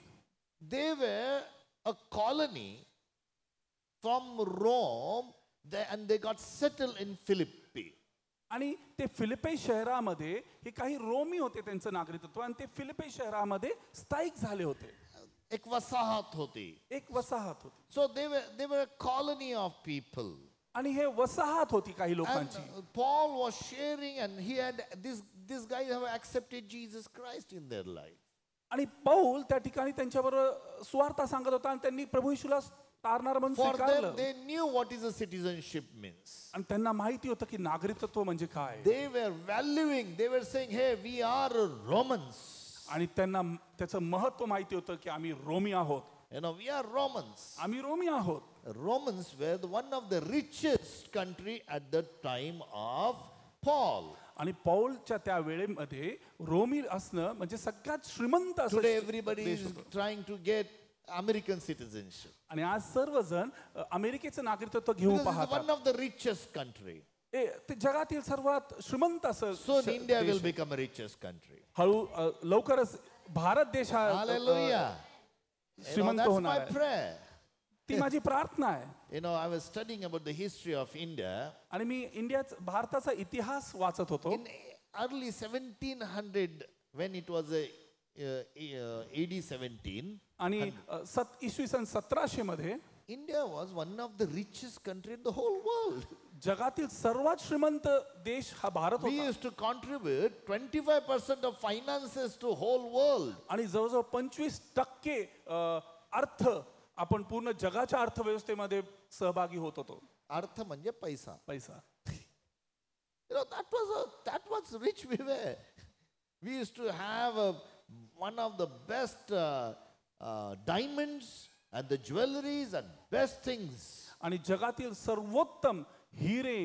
they were a colony from Rome, and they got settled in Philippi. आणि ते फिलिपे शहरामध्ये हे काही रोमी होते त्यांचं नागरिकत्व आणि ते फिलिपे शहरामध्ये स्थायिक झाले होते. एक वसाहत होती. एक वसाहत होती So they were a colony of people. आणि हे वसाहत होती काही And लोकांची. Paul was sharing, and he had this guys have accepted Jesus Christ in their life. आणि पौल त्या ठिकाणी त्यांच्याबरोबर सुवार्ता सांगत होता आणि त्यांनी प्रभू येशूला तारणार म्हणून For them, स्वीकारलं. they knew what is a citizenship means. आणि त्यांना माहिती होतं की नागरिकत्व म्हणजे काय. They were valuing. They were saying, "Hey, we are Romans." आणि त्यांना त्याचं महत्व माहिती होतं की आम्ही रोमी आहोत. You know, we are Romans. आम्ही रोमी आहोत. Romans were one of the richest country at the time of Paul. आणि पौलच्या त्या वेळेमध्ये रोमी असणं म्हणजे सगळ्यात श्रीमंत असं Today everybody देश is होतं. trying to get American citizenship. आणि आज सर्वजण अमेरिकेचं नागरिकत्व घेऊ Because it's पाहतात. one of the richest country. ते जगातील सर्वात श्रीमंत असं Soon श- India will देश. become a richest country. हळू लवकरच भारत देश हा Hallelujah. You know, श्रीमंत that's होणार my आहे. prayer. ती माझी प्रार्थना आहे. You know, I was studying about the history of India. आणि मी भारताचा इतिहास वाचत होतो. In early 1700, when it was AD 17, आणि इसवी सन 1700 मध्ये India was one of the richest country in the whole world. जगातील सर्वात श्रीमंत देश हा भारत We होता. used to contribute 25% of finances to whole world. आणि जवळजवळ 25% अर्थ आपण पूर्ण जगाच्या अर्थव्यवस्थेमध्ये सहभागी होत होतो. अर्थ म्हणजे पैसा. पैसा. You know, that was rich we were. We used to have one of the best diamonds and the jewelries and best things. आणि जगातील सर्वोत्तम हिरे,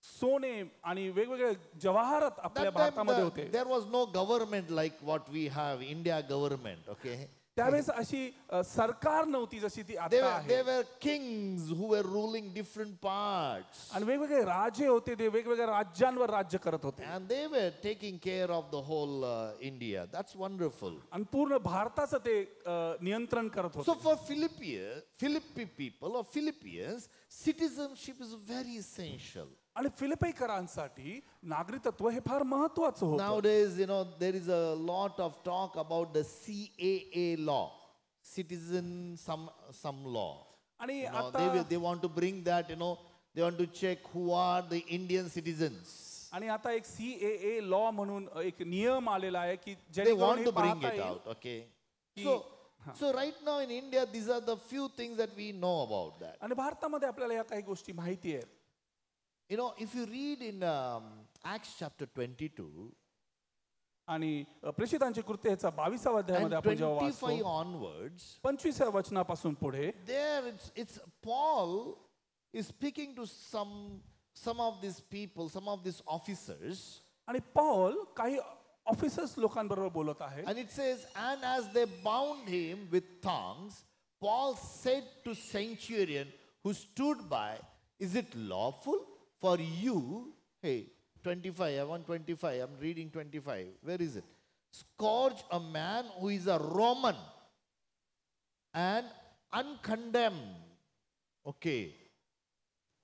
सोने आणि वेगवेगळे जवाहरात आपल्या That time भारतामध्ये होते. there was no government like what we have, India government, okay? त्यावेळेस अशी सरकार नव्हती जशी ती They आता were, आहे. they were kings who were ruling different parts. आणि वेगवेगळे राजे होते ते वेगवेगळ्या राज्यांवर राज्य करत होते. And they were taking care of the whole India. That's wonderful. आणि पूर्ण भारताचं ते नियंत्रण करत So होते. for Philippi people or Philippians, citizenship is very essential. आणि फिलिपाईकरांसाठी नागरिकत्व हे फार महत्वाचं होतं. Nowadays, you know, there is a lot of talk about the CAA law, some law. आणि You know, आता they want to bring that, you know, they want to check who are the Indian citizens. आणि आता एक CAA law म्हणून एक नियम आलेला आहे की They जेणेकरून want हे to bring पाहता it येईल out, okay? की- So right now in India, these are the few things that we know about that. आणि भारतामध्ये आपल्याला या काही गोष्टी माहिती आहेत. You know, if you read in Acts chapter 22 आणि प्रेषितांची कृत्य ह्याचा 22व्या अध्यायामध्ये and आपण जेव्हा 25 वाचतो onwards, 25व्या वचनापासून पुढे there it's Paul is speaking to some of these people, some of these officers, आणि पौल काही ऑफिसर्स लोकांबरोबर बोलत आहे. and it says, and as they bound him with thongs, Paul said to centurion who stood by, is it lawful for you, hey, 25, I want 25, I'm reading 25, where is it? Scourge a man who is a Roman and uncondemned. Okay.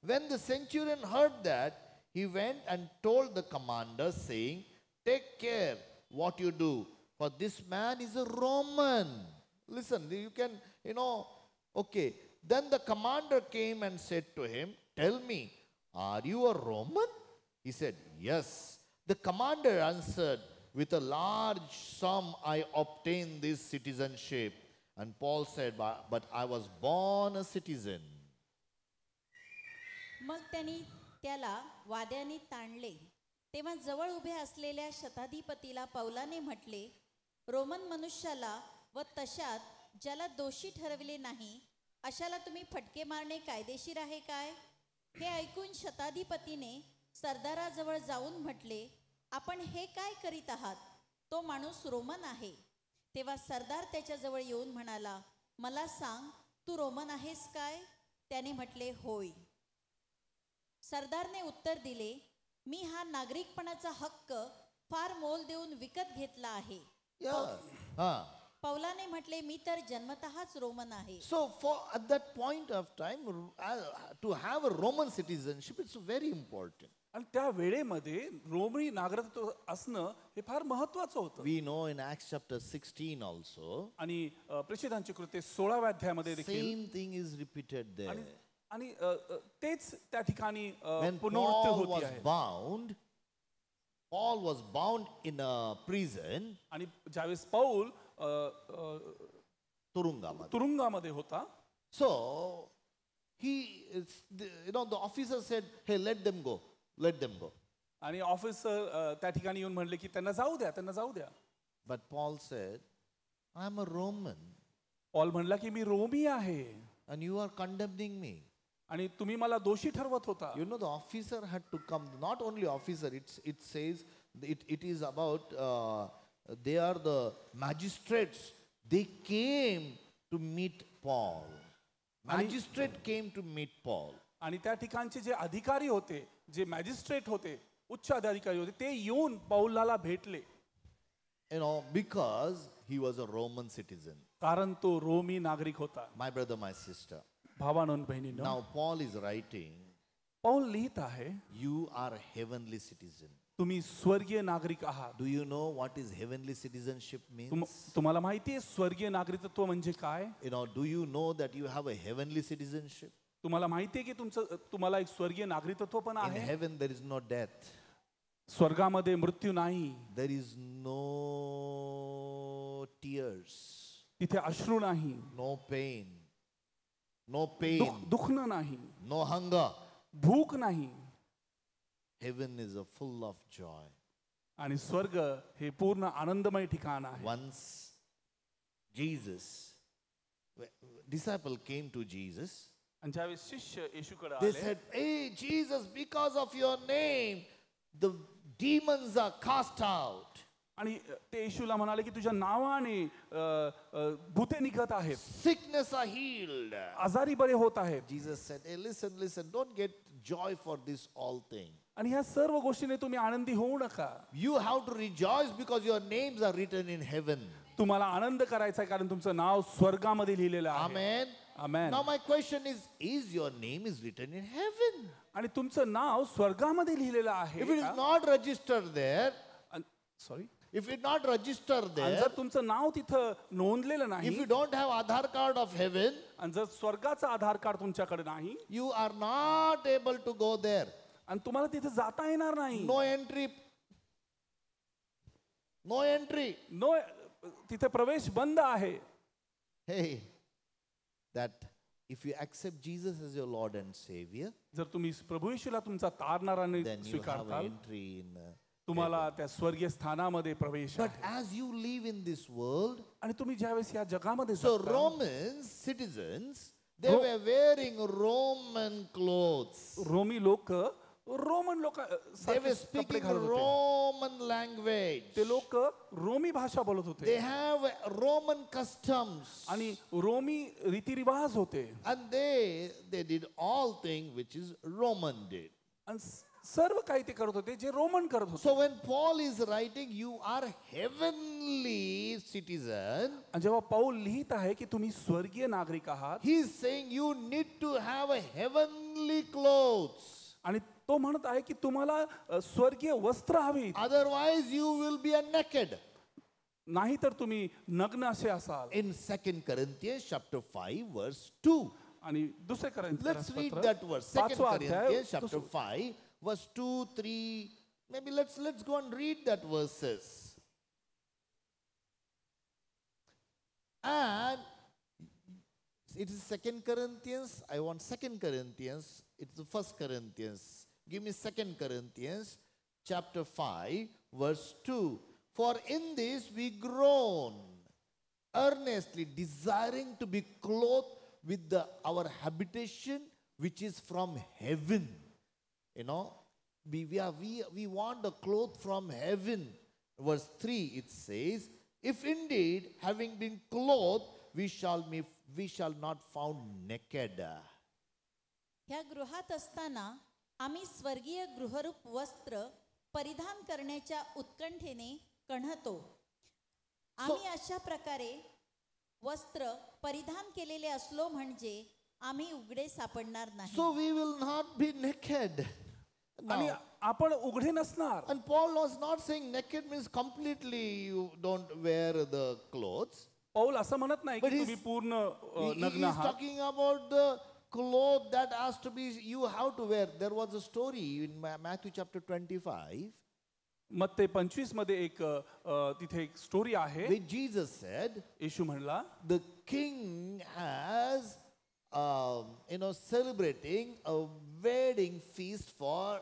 When the centurion heard that, he went and told the commander, saying, take care what you do, for this man is a Roman. Listen, you can, you know, okay. Then the commander came and said to him, tell me, are you a Roman? He said, yes. The commander answered, with a large sum I obtained this citizenship. And Paul said, but I was born a citizen. मग त्यांनी त्याला वाद्याने ताणले. तेव्हा जवळ उभे असलेल्या शताधिपतीला पौलाने म्हटले, Roman मनुष्याला व तशात ज्याला दोषी ठरविले नाही अशाला तुम्ही फटके मारणे कायदेशीर आहे काय? हे ऐकून शताधिपतीने सरदाराजवळ जाऊन म्हटले, आपण हे काय करीत आहात? तो माणूस रोमन आहे. तेव्हा सरदार त्याच्याजवळ येऊन म्हणाला, मला सांग, तू रोमन आहेस काय? त्याने म्हटले, होय. सरदारने उत्तर दिले, मी हा नागरिकपणाचा हक्क फार मोल देऊन विकत घेतला आहे. पौलाने म्हटले, मी तर जन्मतःच रोमन आहे. So at that point of time, to have a Roman citizenship, it's very important. आणि त्या वेळेमध्ये रोमी नागरिकत्व असणं हे फार महत्वाचं होतं. We know in Acts chapter 16 also, आणि प्रेषितांची कृत्ये 16व्या अध्यायामध्ये देखील same thing is repeated there. आणि तेच त्या ठिकाणी When पुनरावृत्ती Paul होती was आहे. Paul was bound in a prison, आणि ज्यावेळेस पौल तुरुंगामध्ये होता, so the officer said, hey, let them go. आणि ऑफिसर त्या ठिकाणी येऊन म्हणले की त्यांना जाऊ द्या. But Paul said, I'm a Roman Paul म्हणला की मी रोमी आहे and you are condemning me. आणि तुम्ही मला दोषी ठरवत होता. You know, the officer had to come, not only officer, it says, it is about, they are the magistrates. They came to meet Paul. Magistrate came to meet Paul. आणि त्या ठिकाणचे जे अधिकारी होते, जे मॅजिस्ट्रेट होते, उच्च अधिकारी होते, ते येऊन पौलाला भेटले. Because he was a Roman citizen. कारण तो रोमी नागरिक होता. My brother, my sister. भावांनो बहिणींनो, Now Paul is writing, Paul लिहित आहे, you are a heavenly citizen. तुम्ही स्वर्गीय नागरिक आहात. Do you know what is heavenly citizenship means? तुम्हाला माहिती आहे स्वर्गीय नागरिकत्व म्हणजे काय? Do you know that you have a heavenly citizenship? तुम्हाला माहिती आहे की तुम्हाला एक स्वर्गीय नागरिकत्व पण In आहे. heaven there is no death. स्वर्गामध्ये मृत्यू नाही. There is no tears. तिथे अश्रू नाही. No pain. No pain. दुखणं नाही. No hunger. भूक नाही. Heaven is a full of joy. आणि स्वर्ग हे पूर्ण आनंदमय ठिकाण आहे. Once disciple came to Jesus. आणि ज्यावेळेस शिष्य येशूकडे They आले, said, hey Jesus, because of your name, the demons are cast out. आणि ते येशूला म्हणाले की तुझ्या नावाने भूते निघत आहेत, Sickness are healed. आजारी बरे होत आहेत. Jesus said, hey, listen, don't get joy for this all thing. आणि ह्या सर्व गोष्टीने तुम्ही आनंदी होऊ नका. You have to rejoice because your names are written in heaven. तुम्हाला आनंद करायचा आहे कारण तुमचं नाव स्वर्गामध्ये लिहिलेलं आहे. Amen. Amen. Now my question is your name is written in heaven? आणि तुमचं नाव स्वर्गामध्ये लिहिलेलं आहे. If it is not registered there, sorry, if it not registered आणि there, जर तुमचं नाव तिथं नोंदलेलं नाही, if you don't have Aadhaar card of heaven, आणि जर स्वर्गाचं आधार कार्ड तुमच्याकडे नाही, you are not able to go there. आणि तुम्हाला तिथे जाता येणार नाही. No entry. No entry. No, तिथे प्रवेश बंद आहे. Hey, that if you accept Jesus as your Lord and Savior, जर तुम्ही प्रभू येशूला तुमचा तारणाराने then you have स्वीकारताल, entry in. तुम्हाला त्या स्वर्गीय स्थानामध्ये प्रवेश But आहे. as you live in this world, आणि तुम्ही ज्यावेळेस या जगामध्ये so जगता, Roman citizens, they were wearing Roman clothes. रोमी लोक रोमन लोक They were speaking Roman language. ते लोक रोमी भाषा बोलत होते. They have Roman customs. आणि रोमी रीतिरिवाज होते. And they did all things which is Roman did. आणि सर्व काही ते करत होते जे रोमन करत होते. So when Paul is writing, you are heavenly citizen, आणि जेव्हा पौल लिहित आहे की तुम्ही स्वर्गीय नागरिक आहात, he is saying you need to have a heavenly clothes. आणि तो म्हणत आहे की तुम्हाला स्वर्गीय वस्त्र हवी, Otherwise you will be a naked. नाही तर तुम्ही नग्न असे असाल. In 2 Corinthians chapter 5 verse 2. आणि दुसरे Let's read that verse. 2 Corinthians chapter 5 verse 2, 3. Maybe let's go and read that verses. And it is 2 Corinthians. I want 2 Corinthians. It's the 1 Corinthians. Give me 2 Corinthians chapter 5 verse 2. For in this we groan, earnestly desiring to be clothed with our habitation which is from heaven. We want the cloth from heaven. Verse 3 it says, if indeed having been clothed we shall not found naked. ह्या गृहात असताना आम्ही स्वर्गीय गृहरूप वस्त्र परिधान करण्याच्या उत्कंठेने कण्हतो. आम्ही अशा प्रकारे वस्त्र परिधान केलेले असलो म्हणजे आम्ही उघडे सापडणार नाही. So we will not be naked. आणि आपण उघडे नसणार. And Paul was not saying naked means completely you don't wear the clothes. Paul असं म्हणत नाही की But तुम्ही पूर्ण नग्न He's आहात. talking about the cloth that has to be, you have to wear. There was a story in Matthew chapter 25. मत्ते 25 मध्ये एक तिथे एक स्टोरी आहे. Where Jesus said, येशू म्हणला the king has, celebrating a wedding feast for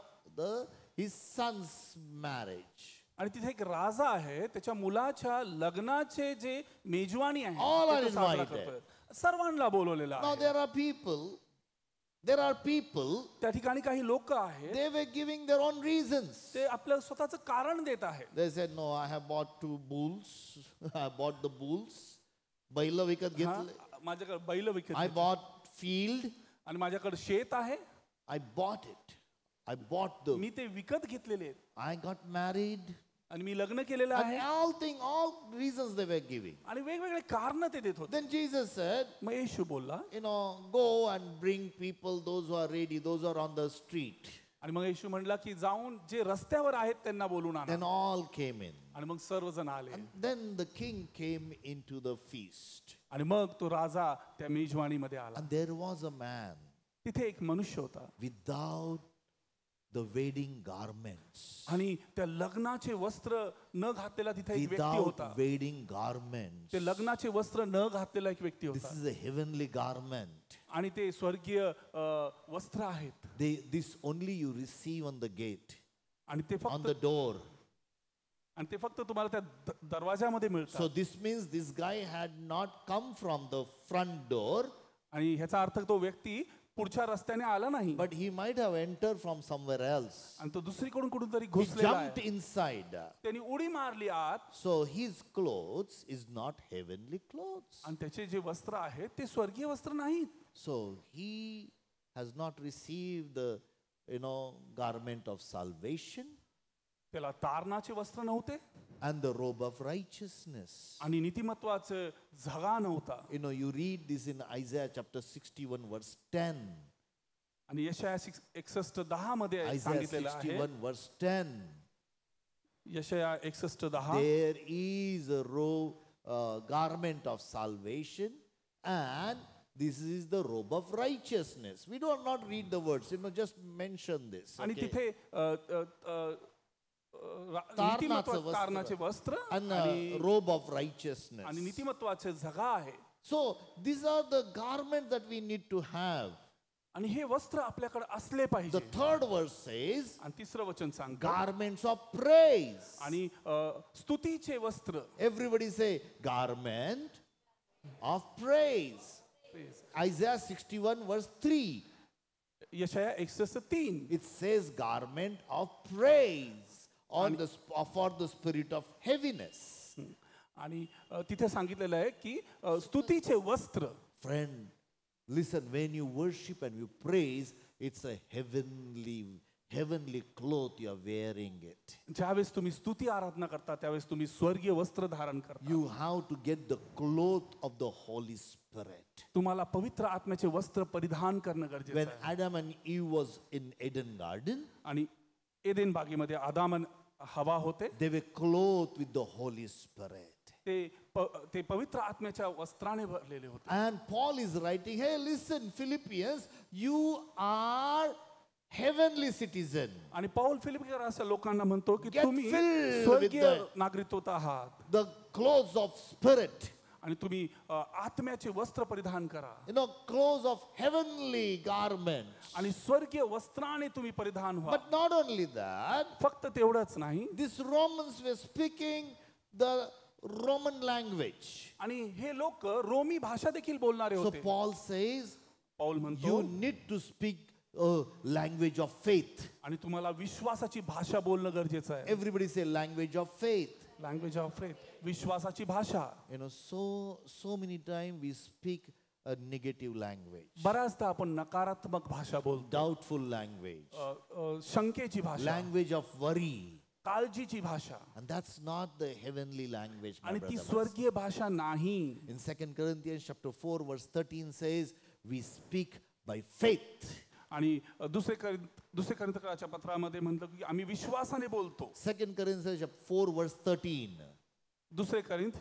his son's marriage. आणि तिथे एक राजा आहे, त्याच्या मुलाच्या लग्नाचे जे मेजवानी आहे All ते are तो साजरा invited. करतोय. सर्वांना बोलवलेलं Now आहे. there are people, त्या ठिकाणी काही लोक आहेत, they were giving their own reasons. ते आपलं स्वतःचं कारण देत आहेत. They said, no, I have bought 2 bulls. I bought the bulls. बैल विकत घेतले. माझ्याकडे बैल विकत I घेतली. bought field. आणि माझ्याकडे शेत आहे, I bought it. I bought the. मी ते विकत घेतलेले आहेत. I got married. आणि मी लग्न केलेलं And आहे. all reasons they were giving. आणि वेगवेगळे कारण ते देत होते. Then Jesus said, मग येशू बोलला, go and bring people, those who are ready, those who are on the street. आणि मग येशू म्हणला की जाऊन जे रस्त्यावर आहेत त्यांना बोलून आणा. Then all came in. आणि मग सर्वजण आले. And then the king came into the feast. आणि मग तो राजा त्या मेजवानीमध्ये आला. And there was a man तिथे एक मनुष्य होता without the wedding garments. आणि त्या लग्नाचे वस्त्र न घातलेला तिथे एक व्यक्ती होता. Without wedding garments. ते लग्नाचे वस्त्र न घातलेला एक व्यक्ती This होता. is a heavenly garment. आणि ते स्वर्गीय वस्त्र आहेत. This only you receive on the gate, आणि ते on फक्त the door. आणि ते फक्त तुम्हाला त्या दरवाजामध्ये So मिळतात. this means this guy had not come from the front door, आणि ह्याचा अर्थ तो व्यक्ती पुढच्या रस्त्याने आला नाही, but he might have entered from somewhere else. आणि तो दुसरीकडून कुठून तरी He घुसलेला jumped आहे. inside. त्यांनी उडी मारली आत. So his clothes is not heavenly clothes. आणि त्याचे जे वस्त्र आहेत ते स्वर्गीय वस्त्र नाहीत. So he has not received the, garment of salvation त्याला तारणाचे वस्त्र नव्हते and the robe of righteousness. आणि नीतिमत्वाचं झगा नव्हता. You read this in Isaiah chapter 61 verse 10. आणि यशाया 61:10 मध्ये Isaiah सांगितलेलं आहे. 61 verse 10. यशाया 61:10 There is a garment of salvation, and this is the robe of righteousness. We do not read the words, just mention this. आणि Okay? तिथे तारणाचं तारणाचे वस्त्र And आणि robe of righteousness. आणि नीतिमत्वाचे झगा आहे. So these are the garments that we need to have. आणि हे वस्त्र आपल्याकडे असले The पाहिजे. third verse says, आणि तिसरं वचन सांगतं garments of praise. आणि स्तुतीचे वस्त्र. Everybody say, garment of praise. Isaiah 61 verse 3. यशाया 61:3 It says garment of praise for the spirit of heaviness. आणि तिथे सांगितलेलं आहे की स्तुतीचे वस्त्र. Friend, listen, when you worship and you praise, it's a heavenly cloth you are wearing it. ज्यावेळेस तुम्ही स्तुती आराधना करता त्यावेळेस तुम्ही स्वर्गीय वस्त्र धारण करता. You have to get the cloth of the Holy Spirit. तुम्हाला पवित्र आत्म्याचे वस्त्र परिधान करणं गरजेचं When आहे. Adam and Eve was in Eden garden, आणि एदेन बागेमध्ये आदाम आणि हवा होते. they were clothed with the Holy Spirit. ते पवित्र आत्म्याच्या वस्त्राने भरलेले होते. And Paul is writing, hey, listen, Philippians, you are heavenly citizen. आणि पौल फिलिपियर अशा लोकांना म्हणतो की Get तुम्ही filled with स्वर्गीय the- नागरिकत्व आहात. The clothes of spirit. आणि तुम्ही आत्म्याचे वस्त्र परिधान करा. Clothes of heavenly garments. आणि स्वर्गीय वस्त्राने तुम्ही परिधान व्हा. But not only that, फक्त तेवढंच नाही. these Romans were speaking the Roman language. आणि हे लोक रोमी भाषा देखील बोलणारे So होते. Paul says, पौल म्हणतो you need to speak a language of faith. आणि तुम्हाला विश्वासाची भाषा बोलणं गरजेचं आहे. Everybody say language of faith. Language of faith, विश्वासाची भाषा. So many times we speak a negative language. बऱ्याचदा आपण नकारात्मक भाषा बोलतो. Doubtful language. शंकेची भाषा, Language of worry. काळजीची भाषा. And that's not the heavenly language, my आणि ती brothers. स्वर्गीय भाषा नाही. In 2 Corinthians chapter 4 verse 13 says, we speak by faith. आणि दुसरे करिंथकाच्या पत्रामध्ये म्हटलं की आम्ही विश्वासाने बोलतो. 2 Corinthians chapter 4 verse 13. दुसरे करिंथ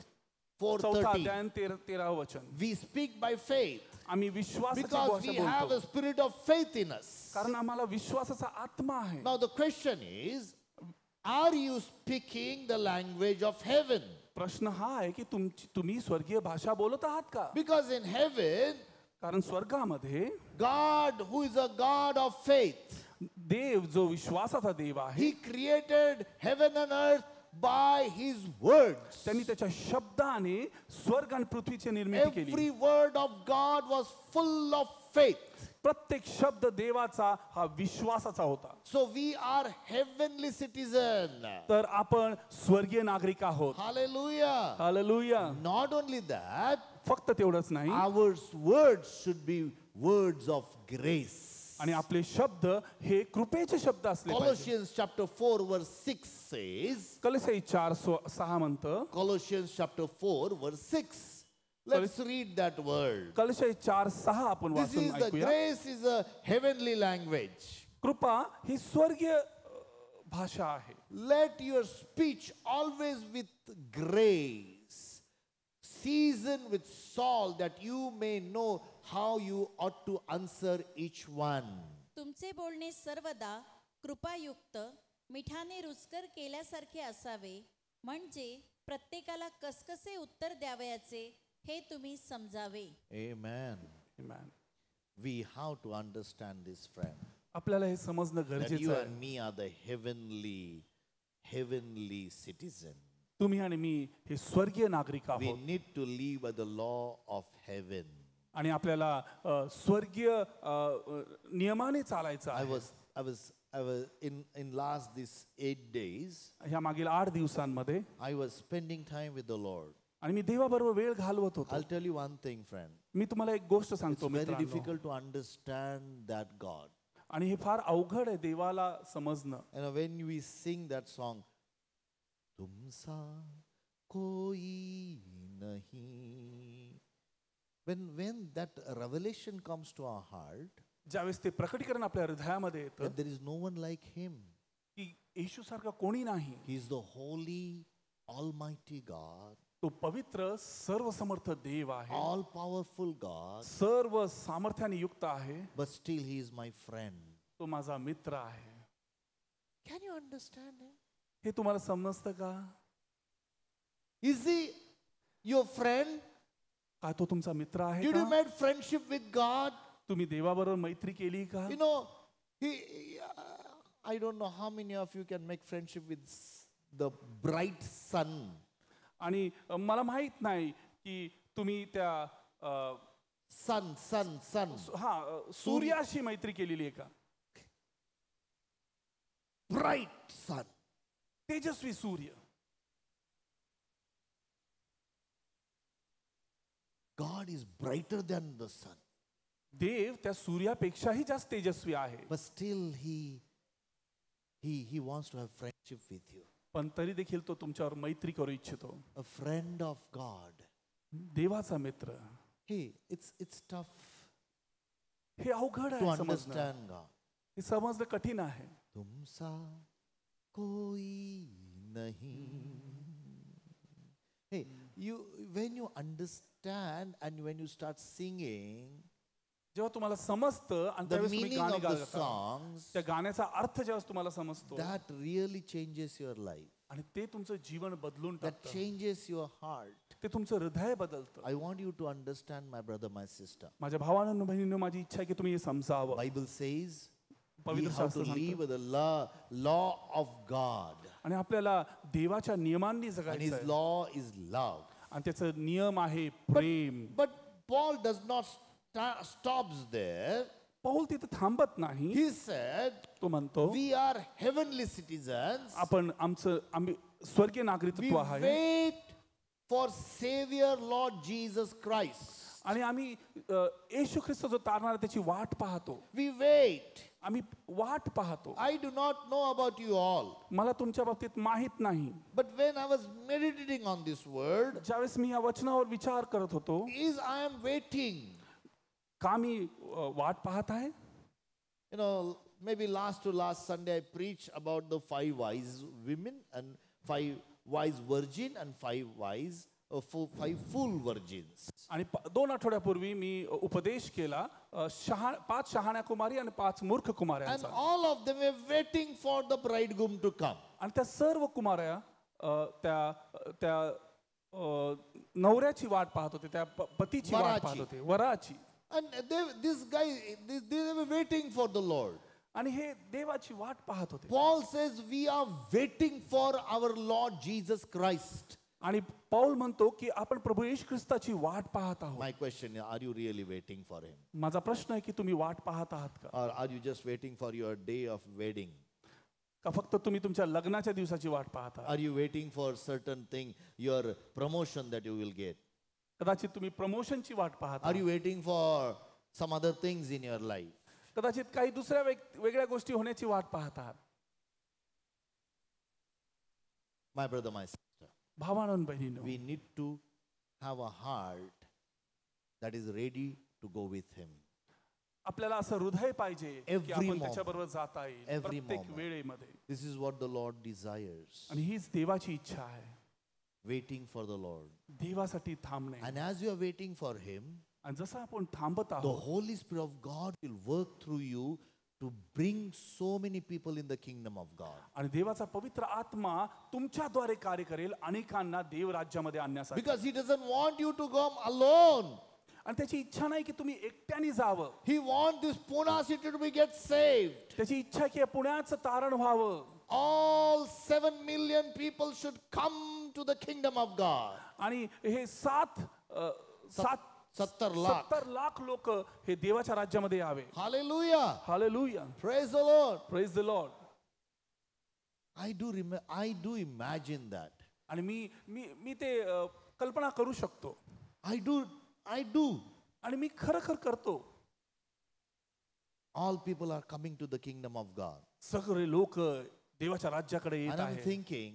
4:13. 4 अध्याय 13 वचन. We speak by faith आम्ही विश्वासाची because we भाषा have बोलतो a spirit of faith in us. कारण आम्हाला विश्वासाचा आत्मा आहे. Now the question is, are you speaking the language of heaven? प्रश्न हा आहे की तुम्ही स्वर्गीय भाषा बोलत आहात का? Because in heaven, कारण स्वर्गामध्ये God, who is a God of faith, देव जो विश्वासाचा देव आहे He created heaven and earth by His words. त्यांनी त्याच्या शब्दाने स्वर्ग आणि पृथ्वीची निर्मिती केली. Every word of God was full of faith. प्रत्येक शब्द देवाचा हा विश्वासाचा होता. So we are heavenly citizen. तर आपण स्वर्गीय नागरिक आहोत. Hallelujah. Hallelujah. Not only that, फक्त तेवढंच नाही, our words should be words of grace. आणि आपले शब्द हे कृपेचे शब्द असले पाहिजे. Colossians chapter 4 verse 6 says, कलोसी 4:6 म्हणतं. Colossians chapter 4 verse 6. Let's read that word. कलोसी 4:6 आपण This वाचून is the ऐकूया. grace is a heavenly language. कृपा ही स्वर्गीय भाषा आहे. Let your speech always with grace, seasoned with salt, that you may know how you ought to answer each one. तुमचे बोलणे सर्वदा कृपायुक्त मिठाने रुचकर केल्यासारखे असावे, म्हणजे प्रत्येकाला कसकसे उत्तर द्यावयाचे हे तुम्ही समजावे. Amen. Amen. We have to understand this, friend. आपल्याला हे समजणं That गरजेचं you आहे. and me are the heavenly citizen. तुम्ही आणि मी हे स्वर्गीय नागरिक We आहोत need to live by the law of heaven. आणि आपल्याला स्वर्गीय नियमाने चालायचं I आहे. was in last these 8 days, ह्या मागील 8 दिवसांमध्ये I was spending time with the Lord. आणि मी देवाबरोबर वेळ घालवत होतो. I'll tell you one thing, friend. मी तुम्हाला एक गोष्ट It's सांगतो very मित्रांनो, difficult to understand that God. आणि हे फार अवघड आहे देवाला समजणं. And when we sing that song, तुमसा कोई नहीं, when that revelation comes to our heart, ज्यावेळेस ते प्रकटीकरण आपल्या हृदयामध्ये येतं that there is no one like Him. की येशू सारखा कोणी नाही. He is the holy, almighty God, तो पवित्र सर्वसमर्थ देव आहे, all powerful God, सर्व सामर्थ्याने युक्त आहे. but still He is my friend. तो माझा मित्र आहे. Can you understand Him? हे तुम्हाला समजतं का? Is He your friend? काय तो तुमचा मित्र आहे Did you का? make friendship with God? तुम्ही देवाबरोबर मैत्री केली का? You know, I don't know how many of you can make friendship with the bright sun. आणि मला माहित नाही की तुम्ही त्या Sun. सूर्याशी मैत्री केलेली आहे का? Bright sun. तेजस्वी सूर्य. God is brighter than the sun. देव त्या सूर्यापेक्षाही जास्त तेजस्वी आहे. But still he wants to have friendship with you. पण तरी देखील तो तुमच्यावर मैत्री करू इच्छितो. A friend of God. देवाचा मित्र. Hey, it's tough हे अवघड to आहे समजणं. understand God. हे समजणं कठीण आहे. तुमसा कोई नहीं. Hey, when you understand and when you start singing, जेव्हा तुम्हाला समजतं आणि the त्यावेळेस तुम्ही meaning गाणी of the गाता, songs, त्या गाण्याचा अर्थ जेव्हा तुम्हाला समजतो that really changes your life. आणि ते तुमचं जीवन बदलून That टाकतं, changes your heart. ते तुमचं हृदय बदलतं. I want you to understand, my brother, my sister. माझ्या भावांनो बहिणींनो, माझी इच्छा आहे की तुम्ही हे समजावं. Bible says we पवित्र have to शास्त्र live सांगतं with the law of God. आणि आपल्याला देवाच्या नियमांनी And जगायचं His आहे. law is love. आणि त्याचं नियम आहे प्रेम. But Paul does not stops there. Paul तिथे थांबत नाही. He said, तो म्हणतो we are heavenly citizens. आम्ही स्वर्गीय We नागरिकत्व आहे wait for Savior Lord Jesus Christ. आणि आम्ही येशू ख्रिस्त जो तारणारा त्याची वाट पाहतो. We wait. आम्ही वाट पाहतो. I do not know about you all. मला तुमच्या बाबतीत माहित नाही. But when I was meditating on this word, ज्यावेळेस मी या वचनावर विचार करत होतो, is I am waiting. का मी वाट पाहत आहे? You know, maybe last to last Sunday I preached about the 5 wise women and 5 wise virgin and 5 wise, 5 fool virgins. आणि 2 आठवड्यापूर्वी मी उपदेश केला 5 शहाण्या कुमारी आणि 5 मूर्ख And कुमाऱ्यांचा. all of them were waiting for the bridegroom to come. आणि त्या सर्व कुमाऱ्या त्या त्या नवऱ्याची वाट पाहत होते, त्या पतीची वाट वराची. पाहत होते, वराची. And they were waiting for the Lord. आणि हे देवाची वाट पाहत होते. Paul says we are waiting for our Lord Jesus Christ. आणि पौल म्हणतो की आपण प्रभू येशू ख्रिस्ताची वाट पाहत आहोत. My question is, are you really waiting for him? माझा प्रश्न आहे की तुम्ही वाट पाहत आहात का? Or are you just waiting for your day of wedding? का फक्त तुम्ही तुमच्या लग्नाच्या दिवसाची वाट पाहत आहात? Are you waiting for certain thing, your promotion that you will get? कदाचित तुम्ही प्रमोशनची वाट पाहत Are you आहात. waiting for some other things in your life? कदाचित काही दुसऱ्या वेगळ्या गोष्टी होण्याची वाट पाहत आहात. My brother, my sister, भावांनो आणि बहिणींनो, we need to have a heart that is ready to go with him. आपल्याला असं हृदय पाहिजे की Every आपण moment. त्याच्याबरोबर जाता येईल Every प्रत्येक moment. वेळेमध्ये. This is what the Lord desires. आणि हीच देवाची इच्छा आहे, Waiting for the Lord. देवासाठी थांबणे. And as you are waiting for him, आणि जसं आपण थांबत the आहोत, Holy Spirit of God will work through you to bring so many people in the kingdom of God. आणि देवाचा पवित्र आत्मा तुमच्याद्वारे कार्य करेल अनेकांना देव राज्यामध्ये आणण्यासाठी. Because he doesn't want you to come alone. आणि त्याची इच्छा नाही की तुम्ही एकट्याने जावं. He wants this Pune city to be get saved. त्याची इच्छा आहे की पुण्याचं तारण व्हावं. All 7 million people should come to the kingdom of God. आणि हे 70 लाख लोक हे देवाच्या राज्यामध्ये यावे. Hallelujah. Hallelujah. Praise the Lord. Praise the Lord. I do imagine that. आणि मी ते कल्पना करू शकतो. I do. आणि मी खरखर करतो. All people are coming to the kingdom of God. सगळे लोक देवाच्या राज्याकडे येत And I'm आहेत. thinking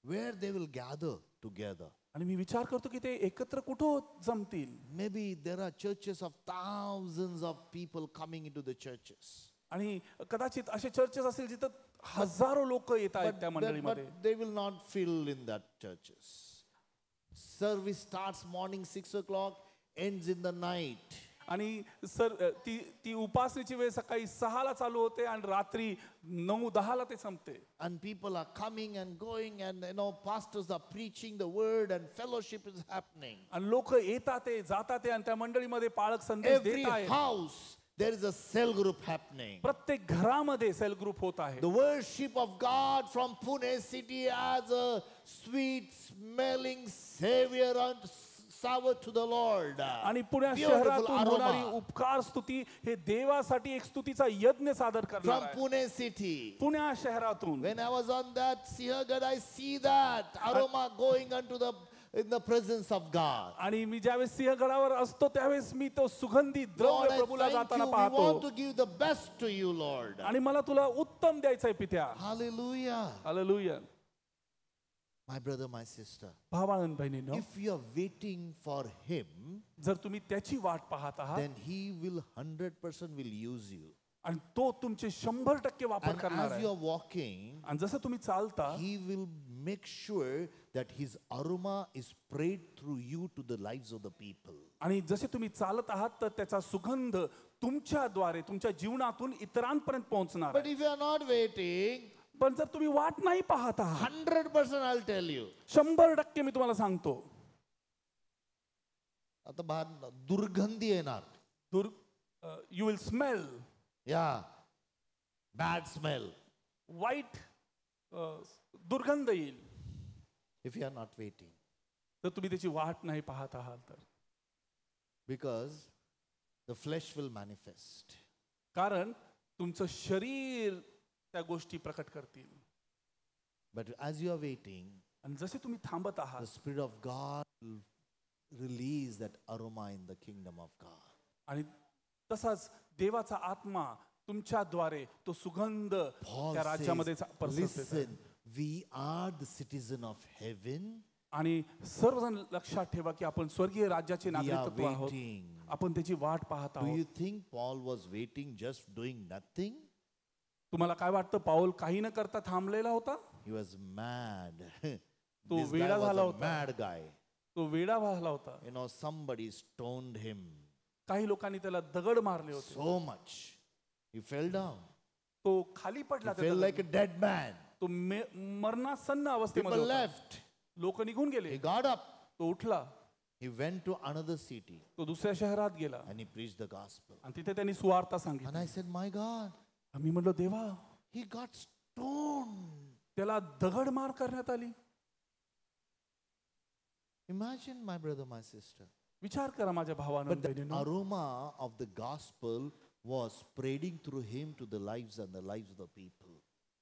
where they will gather together. आणि मी विचार करतो की ते एकत्र कुठं जमतील. Maybe there are churches of thousands of people coming into the churches. आणि कदाचित असे चर्चेस असतील जिथं हजारो लोक येत आहेत त्या मंडळीमध्ये. But they will not fill in that churches. Service starts morning 6 o'clock, ends in the night. आणि ती उपासनेची वेळ सकाळी 6ला चालू होते आणि रात्री 9-10ला ते संपते. And people are coming and going, and pastors are preaching the word, and fellowship is happening. आणि लोक येतात ते जातात ते आणि त्या मंडळीमध्ये पाळक संदेश Every देत आहेत. house there is a cell group happening. प्रत्येक घरामध्ये सेल ग्रुप होत आहे. The worship of God from Pune city as a sweet smelling savior and savor to the Lord. आणि पुण्या Beautiful शहरातून होणारी aroma उपकार स्तुती हे देवासाठी एक स्तुतीचा यज्ञ सादर करणार from आहे. Pune city. पुण्या शहरातून. When I was on that Siahgad, I see that aroma going unto in the presence of God. आणि मी ज्यावेळेस सिंहगडावर असतो त्यावेळेस मी तो सुगंधी Lord, द्रव्य I प्रभूला thank जाताना you. We want पाहतो. to give the best to you, Lord. आणि मला तुला उत्तम द्यायचंय पित्या. Hallelujah. Hallelujah. My brother, my sister, भावांनो बहिणींनो, if you are waiting for him, जर तुम्ही त्याची वाट पाहत आहात then he will 100% will use you. आणि तो तुमचे 100% वापर And करणार as you आहे. are walking, आणि जसं तुम्ही चालता he will make sure that his aroma is spread through you to the lives of the people. आणि जसे तुम्ही चालत आहात तर त्याचा सुगंध तुमच्याद्वारे तुमच्या जीवनातून इतरांपर्यंत पोहोचणार But आहे. if you are not waiting, पण जर तुम्ही वाट नाही पाहत आहात 100% I'll tell you. 100% मी तुम्हाला सांगतो आता बाहेर दुर्गंधी येणार. You will smell Yeah. Bad smell. वाईट दुर्गंध येईल If you are not waiting. तर तुम्ही त्याची वाट नाही पाहत आहात तर. Because the flesh will manifest. कारण तुमचं शरीर त्या गोष्टी प्रकट करतील. But as you are waiting, आणि जसे तुम्ही थांबत the आहात Spirit of God will release that aroma in the kingdom of God. आणि तसाच देवाचा आत्मा तुमच्याद्वारे तो सुगंध Paul त्या राज्यामध्ये says, पसरत आहे. listen, we are the citizen of heaven. आणि सर्वजण लक्षात ठेवा की आपण स्वर्गीय राज्याचे We are नागरिकत्व आहोत. waiting. आपण त्याची वाट पाहत Do you आहोत. think Paul was waiting, just doing nothing? तुम्हाला काय वाटतं पाऊल काही न करता थांबलेला होता? He was mad. तो This guy वेडा was झाला a होता. mad guy. तो वेडा झाला होता. You know, somebody stoned him काही लोकांनी त्याला दगड मारले होते. so much. He fell down. तो खाली He पडला. fell like a dead man. तो मरणासन्न People अवस्थेमध्ये होता. left. लोक निघून गेले. He got up. तो उठला. He went to another city तो दुसऱ्या शहरात गेला and he preached the gospel. आणि तिथे त्यांनी सुवार्ता And सांगितली. I said, my God, आम्ही म्हणलो देवा, he got stoned. त्याला दगड मार करण्यात आली. Imagine, my brother, my sister. विचार करा माझ्या भावानं But the बहिणींनो. aroma of the gospel was spreading through him to the lives and the lives of the people.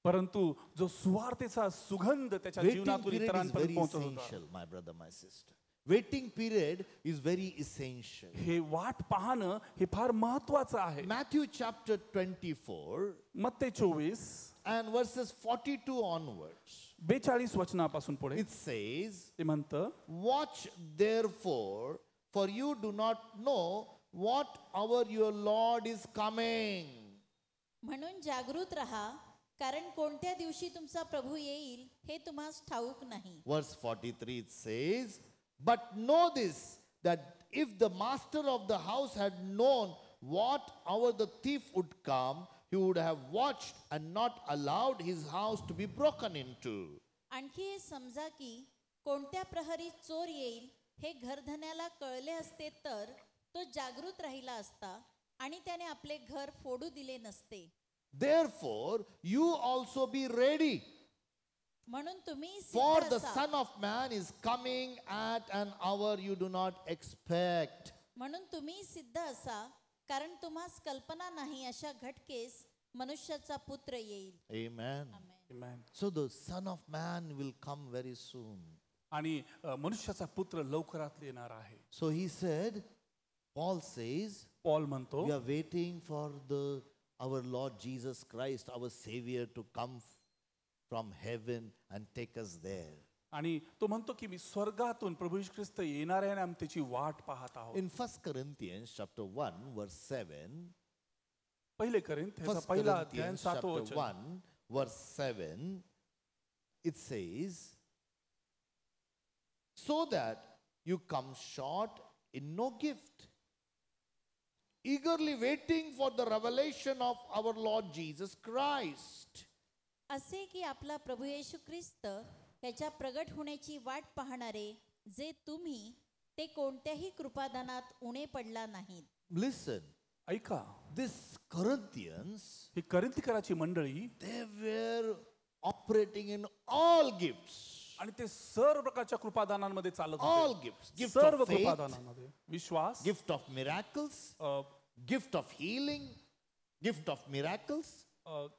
परंतु जो सुवार्तेचा सुगंध त्याच्या Waiting जीवनातून period is इतरांपर्यंत very पोहोचत होता. essential, my brother, my sister. Waiting period is very essential. हे वाट पाहणं हे फार महत्वाचं आहे. Matthew chapter 24 Matte 24 and verses 42 onwards. 42 वचनापासून पुढे It says, ते म्हणतं, watch therefore, for you do not know what hour your Lord is coming. म्हणून जागृत राहा, कारण कोणत्या दिवशी तुमचा प्रभू येईल हे तुम्हास ठाऊक नाही. Verse 43 it says, but know this, that if the master of the house had known what hour the thief would come, he would have watched and not allowed his house to be broken into. आणखी हे समजा की कोणत्या प्रहरी चोर येईल हे घरधन्याला कळले असते तर तो जागृत राहिला असता आणि त्याने आपले घर फोडू दिले नसते. Therefore, you also be ready, म्हणून तुम्ही for सिद्ध the असा. Son of Man is coming at an hour you do not expect. म्हणून तुम्ही सिद्ध असा, कारण तुम्हास कल्पना नाही अशा घटकेस मनुष्याचा पुत्र येईल. Amen. Amen. So the Son of Man will come very soon. आणि मनुष्याचा पुत्र लवकरात येणार आहे. So he said, Paul says, Paul म्हणतो, we are waiting for our Lord Jesus Christ, our Savior, to come from heaven and take us there. आणि तो म्हणतो की मी स्वर्गातून प्रभू येशू ख्रिस्त येणार आहे आणि आम्ही त्याची वाट पाहत आहोत. In 1 Corinthians chapter 1 verse 7, पहिले करिंथ्याचा 1 पहिला अध्याय Corinthians 7 chapter वचन. 1 verse 7, it says, so that you come short in no gift, eagerly waiting for the revelation of our Lord Jesus Christ. असे की आपला प्रभू येशू ख्रिस्त याच्या प्रगट होण्याची वाट पाहणारे जे तुम्ही ते कोणत्याही कृपादानात उणे पडला नाहीत. Listen, ऐका, this Corinthians, ही करिंथीकराची मंडळी they were operating in all gifts. आणि ते सर्व प्रकारच्या कृपादानांमध्ये चालत All होते. gifts. Gift सर्व of faith, कृपादानांमध्ये Vishwas, gift of miracles, gift of healing, gift of miracles,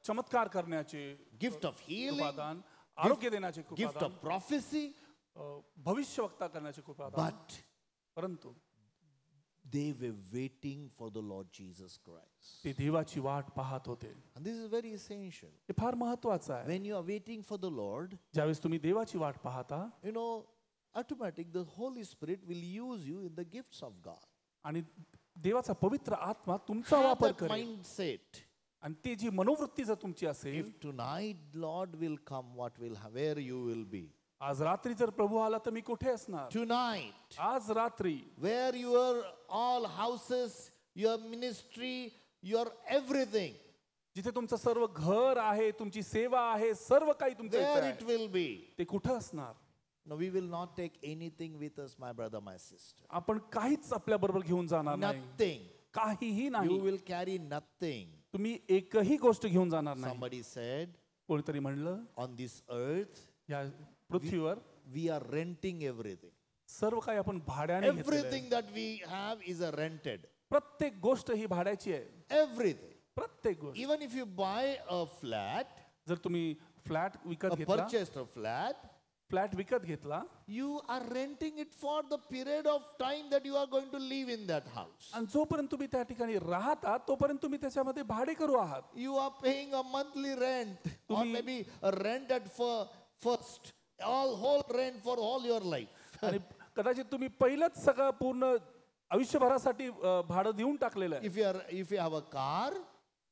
चमत्कार करण्याचे gift of healing, कृपादान, आरोग्य देण्याचे gift कृपादान, of prophecy. भविष्य वक्ता करण्याचे कृपादान. But परंतु they were waiting for the Lord Jesus Christ. ते देवाची वाट पाहत होते. And this is very essential. हे फार महत्वाचं आहे. When you are waiting for the Lord, ज्यावेळेस तुम्ही देवाची वाट पाहता you know, automatic the Holy Spirit will use you in the gifts of God. आणि देवाचा पवित्र आत्मा तुमचा Have वापर that करेल. mindset. आणि ती जी मनोवृत्ती जर तुमची असेल, If tonight Lord will come, what will where you will be? आज रात्री जर प्रभू आला तर मी कुठे असणार? Tonight, आज रात्री where your all houses, your ministry, your everything, जिथे तुमचं सर्व घर आहे, तुमची सेवा आहे, सर्व काही तुमचं इथे where आहे, it will be. ते कुठं असणार? No, we will not take anything with us, my brother, my sister. आपण काहीच आपल्या बरोबर घेऊन जाणार नाही. Nothing. काहीही You नाही. will carry nothing. तुम्ही एकही गोष्ट घेऊन जाणार नाही. Somebody said, कोणीतरी म्हणलं, on this earth, या पृथ्वीवर we are renting everything. सर्व काही आपण भाड्याने घेतलेलं आहे. Everything that we have is a rented. प्रत्येक गोष्ट ही भाड्याची आहे. Everything. प्रत्येक गोष्ट. Even if you buy a flat, जर तुम्ही फ्लॅट विकत घेतला, purchased a flat, फ्लॅट विकत घेतला you are renting it for the period of time that you are going to live in that house. आणि जोपर्यंत तुम्ही त्या ठिकाणी राहता तोपर्यंत तुम्ही त्याच्यामध्ये भाडेकरू आहात. You are paying a monthly rent or maybe a rent at first, whole rent for all your life. आणि कदाचित तुम्ही पहिलंच सगळं पूर्ण आयुष्यभरासाठी भाडं देऊन टाकलेलं आहे. If you have a car,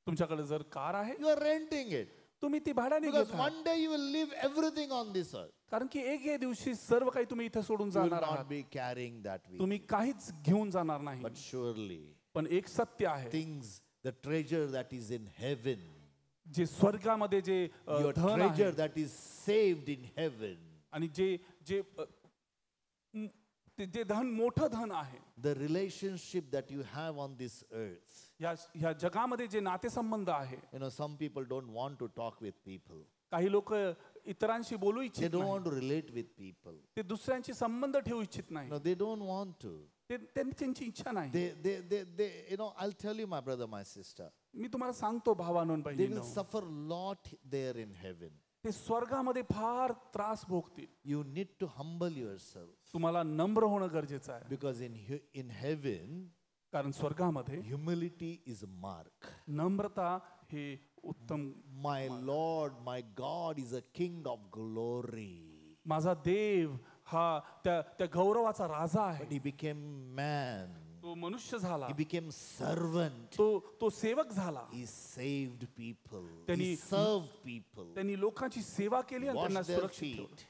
तुमच्याकडे जर कार आहे you are renting it. तुम्ही ती भाड्याने Because घेता. one day you will leave everything on this earth. कारण की एक हे दिवशी सर्व काही तुम्ही इथे सोडून You will जाणार not आहात. be carrying that with you. तुम्ही काहीच घेऊन जाणार नाही. But surely, पण एक सत्य आहे, things, the treasure that is in heaven, जे स्वर्गामध्ये जे your धन treasure आहे that is saved in heaven, आणि जे जे ते जे धन मोठं धन आहे, the relationship that you have on this earth. या जगामध्ये जे नातेसंबंध आहे. You know, some people don't want to talk with people. काही लोक इतरांशी बोलू They इच्छित don't नाही. want to relate with people. ते दुसऱ्यांशी संबंध ठेवू इच्छित नाही. No, they don't want to. त्यांची इच्छा नाही. They, you know, I'll tell you, my brother, my sister, मी तुम्हाला सांगतो भावांनो they will बहिणींनो, suffer a lot there in heaven. ते स्वर्गामध्ये फार त्रास भोगतील. You need to humble yourself तुम्हाला नम्र होणं गरजेचं आहे. because in heaven, कारण स्वर्गामध्ये humility is a mark. नम्रता हे उत्तम. My Lord, my God is a King of glory. माझा देव हा त्या गौरवाचा राजा But आहे. he became man. तो मनुष्य झाला, He became servant. तो सेवक झाला. He saved people. He त्यांनी- served people. त्यांनी लोकांची सेवा केली आणि त्यांना Washed their सुरक्षित ठेवलं. feet.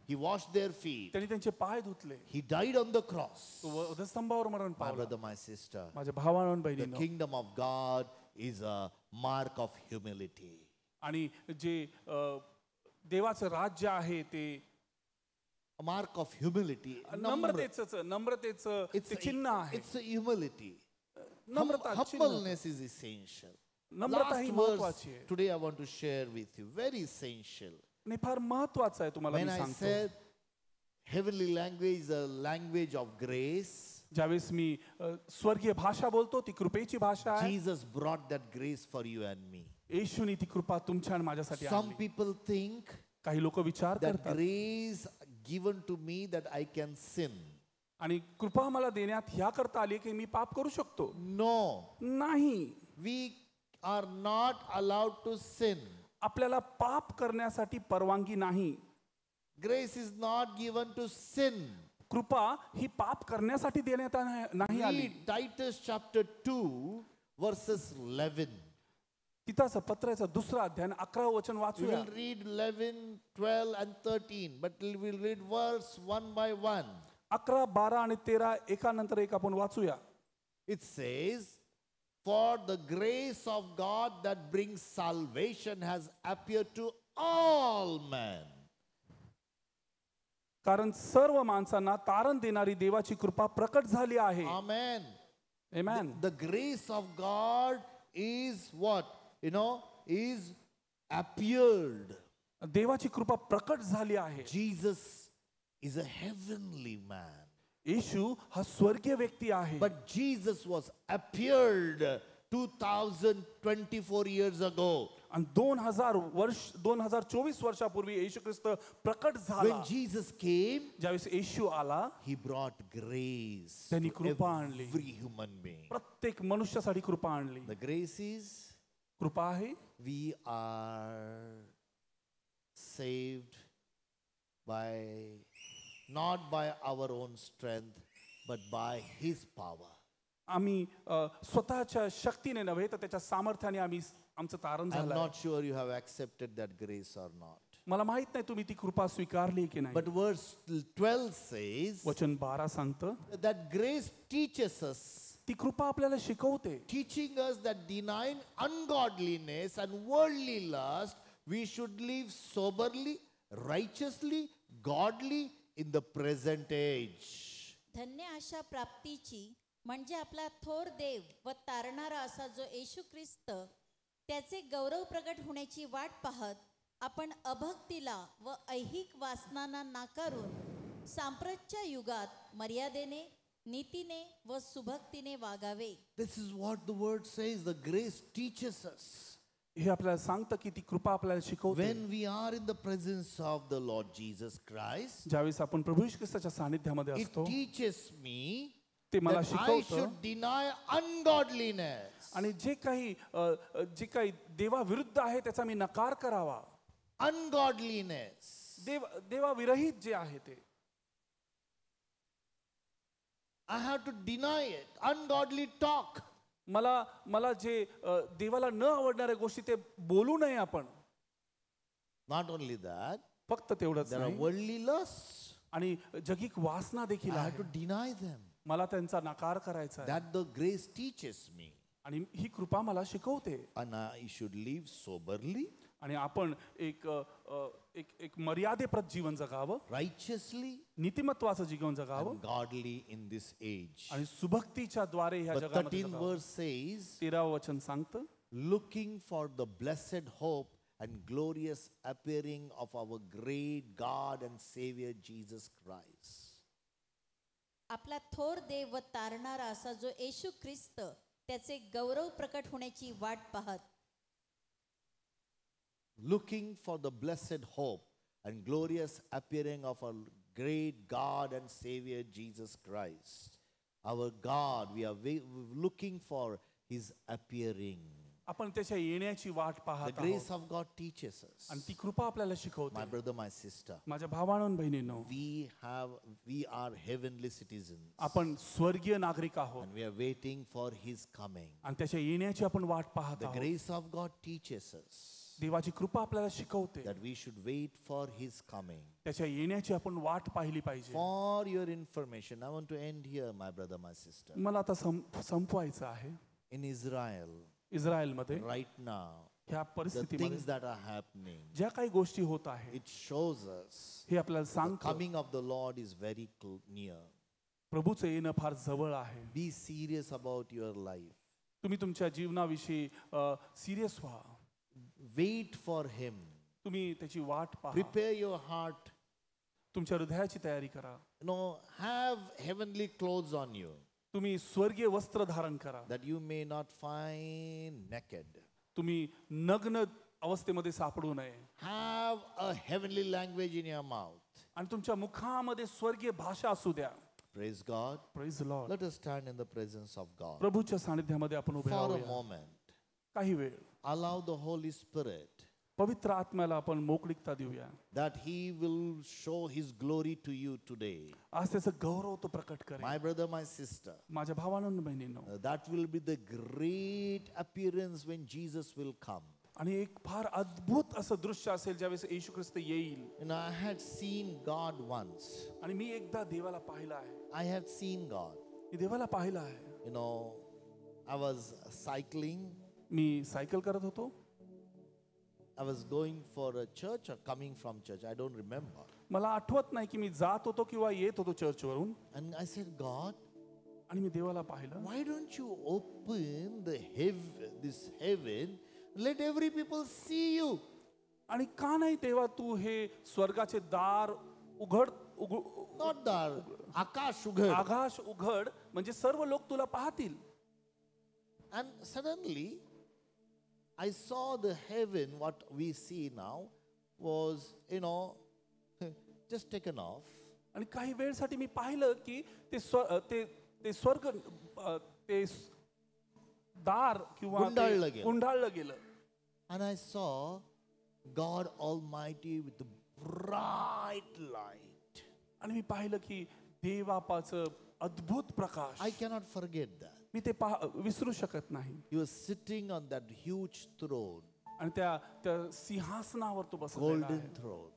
He washed their feet. त्यांनी त्यांचे पाय धुतले. He died on the cross. तो वधस्तंभावर मरण My पावला. brother, my sister, माझ्या भावांनो the बहिणींनो, kingdom of God is a mark of humility. आणि जे देवाचं राज्य आहे ते A mark of humility. नम्रतेचं ते चिन्ह आहे. It's a humility. नम्रता चिन्ह. Humbleness is essential. Namrata Last he verse महत्वाची आहे. today I want to share with you. Very essential. आणि फार महत्वाचं आहे तुम्हाला When मी I सांगतो. said heavenly language is a language of grace, ज्यावेळेस मी स्वर्गीय भाषा बोलतो ती कृपेची भाषा आहे. Jesus brought that grace for you and me. येशूने ती कृपा तुमच्या आणि माझ्यासाठी Some आणली. people think काही लोक विचार that करतात grace given to me that I can sin. आणि कृपा मला देण्यात ह्या करता आली की मी पाप करू शकतो. No, नाही, we are not allowed to sin. आपल्याला पाप करण्यासाठी परवानगी नाही. Grace is not given to sin. कृपा ही पाप करण्यासाठी देण्यात नाही आली. Read Titus chapter 2 verses 11. तिथाचं पत्राचं दुसरं अध्याय 11 वचन We वाचूया. will read 11, 12 and 13, but we will read verse one by one. 11, 12 आणि 13 एकानंतर एक आपण वाचूया. It says, for the grace of God that brings salvation has appeared to all men. कारण सर्व माणसांना तारण देणारी देवाची कृपा प्रकट झाली आहे. Amen. Amen. The grace of God is what? You know, is appeared. देवाची कृपा प्रकट झाली आहे. Jesus is a heavenly man. येशू हा स्वर्गीय व्यक्ती आहे. But Jesus was appeared 2024 years ago. आणि 2024 वर्षापूर्वी येशू ख्रिस्त प्रकट झाला. When Jesus came, ज्यावेळेस येशू आला he brought grace त्यांनी to कृपा आणली. every human being. प्रत्येक मनुष्यासाठी कृपा आणली. The grace is कृपा आहे we are saved by not by our own strength but by his power. आम्ही स्वतःच्या शक्तीने नव्हे तर त्याच्या सामर्थ्याने आम्ही आमचं तारण I'm झालं. not sure you have accepted that grace or not. मला माहित नाही तुम्ही ती कृपा स्वीकारली की नाही. But verse 12 says वचन 12 सांगतं that grace teaches us, ती कृपा आपल्याला शिकवते, teaching us that denying ungodliness and worldly lust, we should live soberly, righteously, godly in the present age. धन्य आशा प्राप्तीची म्हणजे आपला थोर देव व तारणारा असा जो येशू ख्रिस्त त्याचे गौरव प्रगट होण्याची वाट पाहत आपण अभक्तीला व ऐहिक वासनांना नाकारून सांप्रतच्या युगात मर्यादेने नीतीने व सुभक्तीने वागावे. This is what the word says. The grace teaches us. हे आपल्याला सांगतं की ती कृपा आपल्याला शिकवते. When we are in the presence of the Lord Jesus Christ, ज्यावेळेस आपण प्रभू येशू ख्रिस्ताच्या सानिध्यामध्ये it असतो teaches me ते मला that I शिकवतं. should deny ungodliness. आणि जे काही देवाविरुद्ध आहे त्याचा मी नकार करावा. Ungodliness. देवाविरहित जे आहे ते I have to deny it. Ungodly talk. मला मला जे देवाला न आवडणाऱ्या गोष्टी ते बोलू नये आपण. Not only that, फक्त तेवढंच there are नाही, worldly lusts. आणि जगिक वासना देखील I have to आहे. deny them. मला त्यांचा नकार करायचा आहे. That the grace teaches me. आणि ही कृपा मला शिकवते. And I should live soberly, आणि आपण एक एक एक मर्यादेप्रत जीवन जगावं, righteously, नीतिमत्वाचं जीवन जगावं, and godly in this age. आणि सुभक्तीच्या द्वारे ह्या But जगामध्ये 13th जगावं. verse says, 13व वचन सांगतं, looking for the blessed hope and glorious appearing of our great God and Savior Jesus Christ. आपला थोर देव व तारणारा असा जो येशू ख्रिस्त त्याचे गौरव प्रकट होण्याची वाट पाहत. Looking for the blessed hope and glorious appearing of our great God and Savior Jesus Christ. Our God, we are looking for his appearing. आपण त्याच्या येण्याची वाट The पाहत grace आहोत. of God teaches us. आणि ती कृपा आपल्याला My शिकवते. brother, my sister, माझ्या भावांनो आणि बहिणींनो, we are heavenly citizens. आपण स्वर्गीय नागरिक आहोत And we are waiting for his coming. आणि त्याच्या येण्याची आपण वाट पाहत The आहोत. grace of God teaches us देवाची कृपा आपल्याला शिकवते. that we should wait for his coming. त्याच्या येण्याची आपण वाट पाहिली पाहिजे. For your information, I want to end here, my brother, my sister. मला आता संपवायचं आहे. In Israel, इस्रायलमध्ये right now, ह्या the परिस्थितीमध्ये things that are happening, ज्या काही गोष्टी होत आहेत, it shows us हे आपल्याला the सांगतं coming of the Lord is very near. प्रभूचं येणं फार जवळ आहे. Be serious about your life. तुम्ही तुमच्या जीवनाविषयी सिरियस व्हा. Wait for him. तुम्ही त्याची वाट पहा. Prepare your heart. तुमच्या हृदयाची तयारी करा. Have heavenly clothes on you तुम्ही स्वर्गीय वस्त्र धारण करा. that you may not find naked. तुम्ही नग्न अवस्थेमध्ये सापडू नये. Have a heavenly language in your mouth. आणि तुमच्या मुखामध्ये स्वर्गीय भाषा असू द्या. Praise God. Praise the Lord. Let us stand in the presence of God प्रभूच्या सानिध्यामध्ये आपण उभे for a राहूया. moment. काही वेळ Allow the Holy Spirit पवित्र आत्म्याला आपण मोकळीकता देऊया. that he will show his glory to you today. आज त्याचं गौरव तो प्रकट करेल. My brother, my sister, माझ्या भावांनो आणि बहिणींनो, that will be the great appearance when Jesus will come. आणि एक फार अद्भुत असं दृश्य असेल ज्यावेळेस येशू ख्रिस्त येईल. I had seen God once. आणि मी एकदा देवाला पाहिलं आहे. I have seen God. मी देवाला पाहिलं आहे. I was cycling. Me cycle करत होतो. I was going for a church or coming from church. I don't remember. मला आठवत नाही की मी जात होतो किंवा येत होतो चर्चवरून. And I said, God, आणि मी देवाला पाहिलं. why don't you open this heaven? Let every people see you. आणि का नाही देवा तू हे स्वर्गाचे दार Not the Akash ughad. आकाश उघड म्हणजे सर्व लोक तुला पाहतील. And suddenly, I saw the heaven, what we see now, was, just taken off. आणि काही वेळसाठी मी पाहिलं की ते स्वर्ग ते दार किंवा गुंडाळलं गेलं. गुंडाळलं गेलं. And I saw God Almighty with the bright light. आणि मी पाहिलं की देवापाचं अद्भुत प्रकाश. I cannot forget that. मी ते विसरू शकत नाही. He was sitting on that huge throne, आणि त्या सिंहासनावर तो बसलेला golden आहे. throne.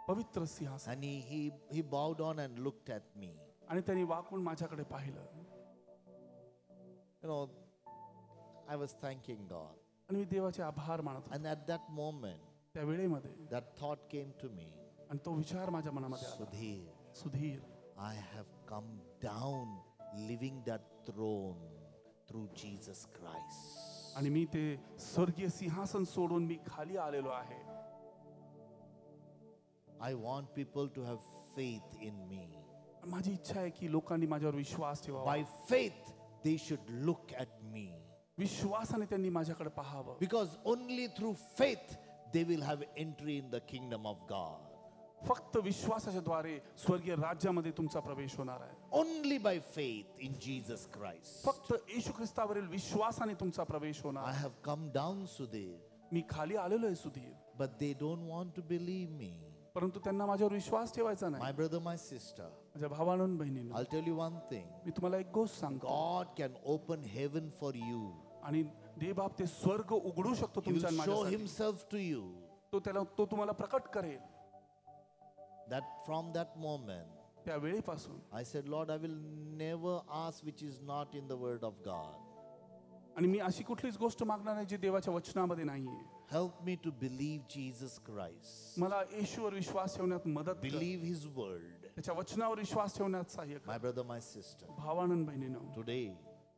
पवित्र सिंहासन. And he bowed down and looked at me. आणि त्यांनी वाकून माझ्याकडे पाहिलं. I was thanking God. आणि मी देवाचे आभार मानत होतो. And at that moment, त्या वेळेमध्ये that thought came to me, आणि तो विचार माझ्या मनामध्ये आला. Sudhir, Sudhir, I have come down living that throne through Jesus Christ. आणि मी ते स्वर्गीय सिंहासन सोडून मी खाली आलेलो आहे. I want people to have faith in me. माझी इच्छा आहे की लोकांनी माझ्यावर विश्वास ठेवावा. By faith, they should look at me. विश्वासाने त्यांनी माझ्याकडे पाहावं. Because only through faith, they will have entry in the kingdom of God. फक्त विश्वासाच्या द्वारे स्वर्गीय राज्यामध्ये तुमचा प्रवेश होणार आहे. Only by faith in Jesus Christ. फक्त येशू ख्रिस्तावरील विश्वासाने तुमचा प्रवेश होणार I आहे. have come down, Sudhir, मी खाली आलेलो आहे Sudhir. but they don't want to believe me. परंतु त्यांना माझ्यावर विश्वास ठेवायचा नाही. My brother, my sister, माझ्या भावांनो आणि बहिणींनो, I'll tell you one thing. मी तुम्हाला एक गोष्ट सांगतो. God can open heaven for you. आणि देवबाप ते स्वर्ग उघडू शकतो He will तुमच्या आणि show माझ्यासाठी. himself to you. तो तुम्हाला प्रकट करेल. That from that moment, त्या वेळेपासून I said, Lord, I will never ask which is not in the word of God. आणि मी अशी कुठलीच गोष्ट मागणार नाही जी देवाच्या वचनामध्ये नाहीये. Help me to believe Jesus Christ. मला येशूवर विश्वास ठेवण्यात मदत कर. Believe his word. त्याच्या वचनावर विश्वास ठेवण्यात सहाय्य कर. My brother, my sister, भावांनो आणि बहिणींनो, today,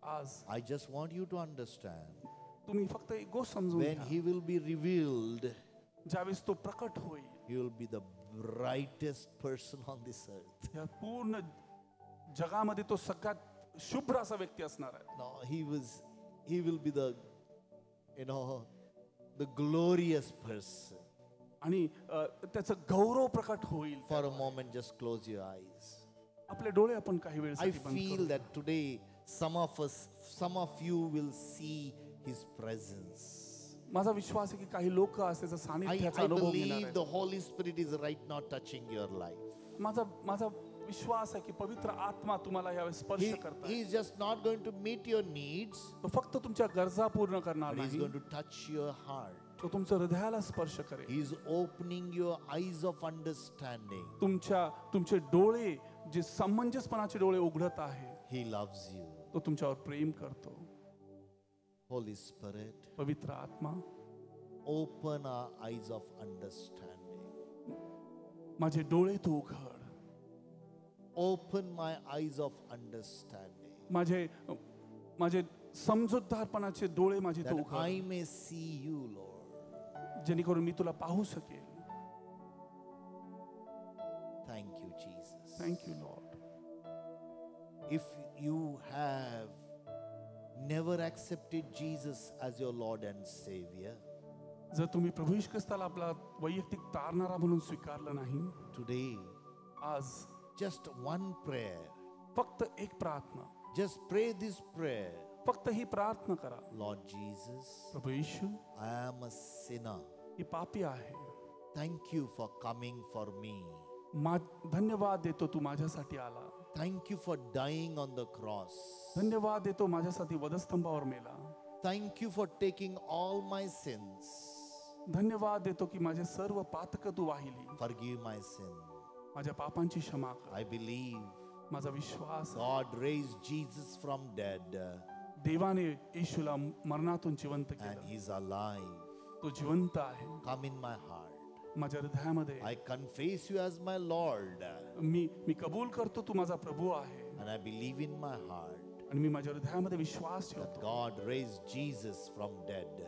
आज I just want you to understand तुम्ही फक्त एक गोष्ट समजून when घ्या. he will be revealed, ज्यावेळेस तो प्रकट होईल, he will be the brightest person on this earth. या पूर्ण जगामध्ये तो सगळ्यात शुभ्र असा व्यक्ती असणार आहे. No, he will be the, the glorious person. आणि त्याचं गौरव प्रकट होईल. For a moment, just close your eyes. आपले डोळे आपण काही I वेळेसाठी बंद feel करू. that today some of you will see his presence. माझा विश्वास आहे की काही लोक आज त्याचं सानिध्याचा I अनुभव घेणार believe आहेत. the Holy Spirit is right now touching your life. माझा विश्वास आहे की पवित्र आत्मा तुम्हाला यावेळेस स्पर्श He करतात. is just not going to meet your needs, तो फक्त तुमच्या गरजा पूर्ण करणार but he is नाही, going to touch your heart. तो तुमच्या हृदयाला स्पर्श करेल. He is opening your eyes of understanding. तुमचे डोळे जे समंजसपणाचे डोळे उघडत आहे, He loves you. तो तुमच्यावर प्रेम करतो. Holy Spirit, पवित्र आत्मा, open our eyes of understanding. माझे डोळे तू उघड. Open my eyes of understanding, माझे समजूतदारपणाचे डोळे माझे तू that उघड, I may see you, Lord. जेणेकरून मी तुला पाहू शकेल. Thank you, Jesus. Thank you Lord. If you have never accepted Jesus as your Lord and Savior, जर तुम्ही प्रभू येशू ख्रिस्ताला आपला वैयक्तिक तारणारा म्हणून स्वीकारलं नाही, today, आज just one prayer. फक्त एक प्रार्थना, Just pray this prayer. फक्त ही प्रार्थना करा. Lord Jesus, Prabhu Yeshu, I am a sinner. ही पापी आहे. Thank you for coming for me. धन्यवाद देतो तू माझ्यासाठी आला. Thank you for dying on the cross. धन्यवाद देतो माझ्यासाठी वधस्तंभावर मेला. Thank you for taking all my sins. धन्यवाद देतो की माझे सर्व पातक तू वाहिली. Forgive my sin. माझ्या पापांची क्षमा कर. I believe माझा विश्वास आहे, God raised Jesus from dead देवाने येशूला मरणातून जिवंत and केलं. he's alive. तो जिवंत आहे. Come in my heart. माझ्या हृदयामध्ये I confess you as my Lord मी कबूल करतो तू माझा प्रभू आहे. and I believe in my heart आणि मी माझ्या हृदयामध्ये विश्वास that ठेवतो God raised Jesus from dead.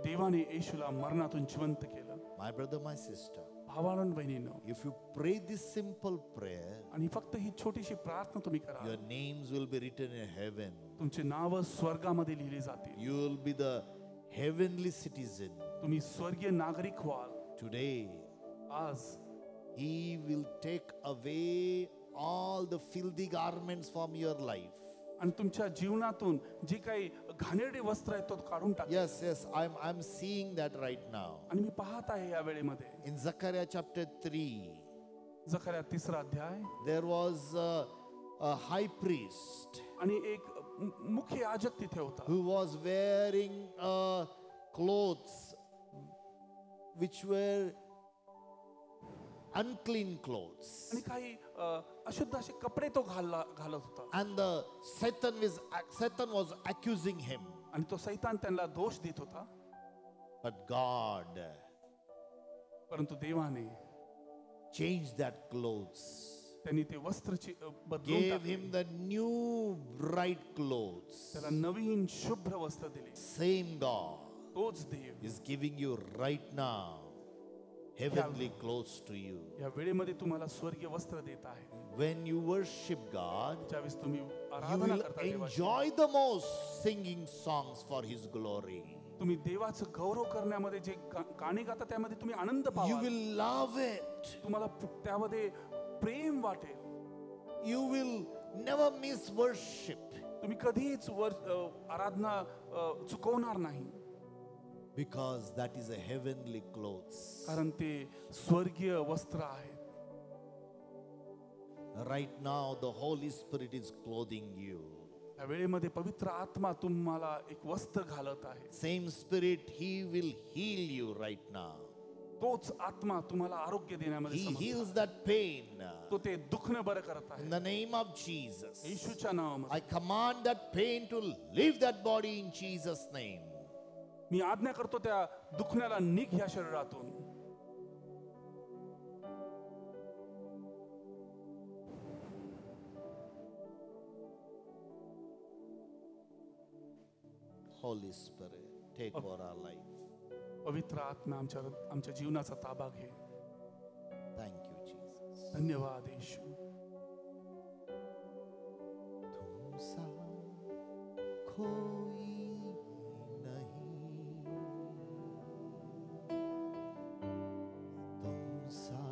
देवाने येशूला मरणातून जिवंत केलं. My brother, my sister, भावांनो बहिणींनो, if you pray this simple prayer, आणि फक्त ही छोटीशी प्रार्थना तुम्ही करा, your names will be written in heaven. तुमची नावं स्वर्गामध्ये लिहिली जातील. You will be the heavenly citizen. तुम्ही स्वर्गीय नागरिक व्हाल. Today, आज He will take away all the filthy garments from your life. आणि तुमच्या जीवनातून जे काही घाणेरडे वस्त्र आहेत तो काढून टाक. Yes, I'm seeing that right now. आणि मी पाहत आहे या वेळेमध्ये In Zechariah chapter 3, जकर्या 3 अध्याय, there was a high priest आणि एक मुख्य याजक तिथे होता, who was wearing clothes which were unclean clothes. आणि काही अशुद्ध असे कपडे तो घालत होता. And Satan was accusing him. आणि तो सैतान त्यांना दोष देत होता. But God परंतु देवाने changed that clothes, त्यांनी ते वस्त्र बदलून gave टाकले. him the new bright clothes. त्याला नवीन शुभ्र वस्त्र दिले. Same God तोच देव is giving you right now heavenly clothes to you. या वेळेमध्ये तुम्हाला स्वर्गीय वस्त्र देत आहे. When you worship God, ज्यावेळेस तुम्ही you आराधना will करता देवाची, enjoy the most singing songs for His glory. तुम्ही देवाचं गौरव करण्यामध्ये जे गाणे गाता त्यामध्ये तुम्ही आनंद You पाहाल. will love it. तुम्हाला त्यामध्ये प्रेम वाटेल. You will never miss worship. तुम्ही कधीच आराधना चुकवणार नाही. because that is a heavenly clothes. कारण ते स्वर्गीय वस्त्र आहेत. Right now, the Holy Spirit is clothing you. या वेळेमध्ये पवित्र आत्मा तुम्हाला एक वस्त्र घालत आहे. Same Spirit, He will heal you right now. तोच आत्मा तुम्हाला आरोग्य देण्यामध्ये He समर्थ heals आहे. that pain. तो ते दुखणं बरं करत आहे. In the name of Jesus, येशूच्या नावामध्ये I command that pain to leave that body in Jesus' name. मी आज्ञा करतो त्या दुखण्याला निघ या शरीरातून. Holy Spirit, take over our life. पवित्र आत्मा आमच्या जीवनाचा ताबा घे. Thank you, Jesus. धन्यवाद येशू. तुमसा कोई नहीं, तुमसा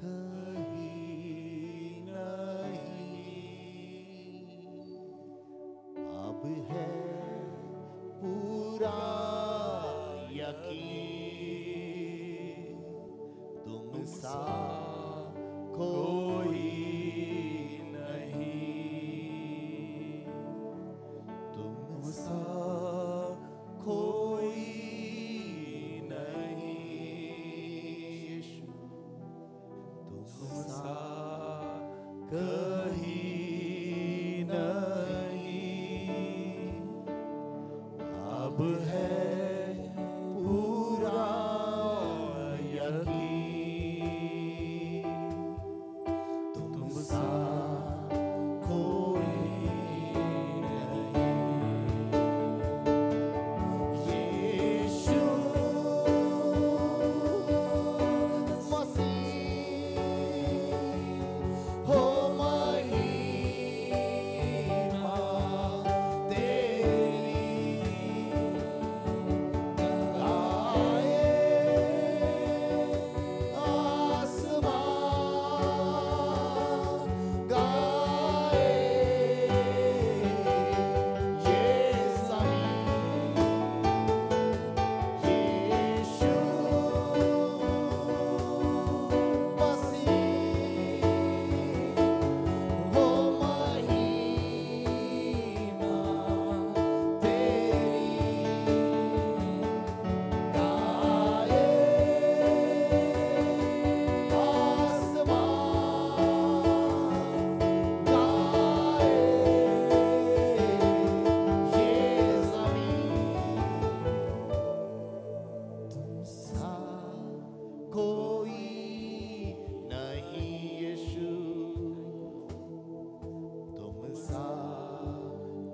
कहीं नहीं, अब है पूरा यकीन, तुमसा कोई नहीं, तुमसा कोई नहीं, तुमसा कहीं नहीं, अब है पूरा यकीन, तुमसा कोई नहीं, यीशु मसीह हो महिमा तेरी, गाए आसमान, गाए ये ज़मीन, यीशु मसीह हो महिमा तेरी, गाए आसमान, गाए ये ज़मीन, तुमसा कोई नहीं यीशु, तुमसा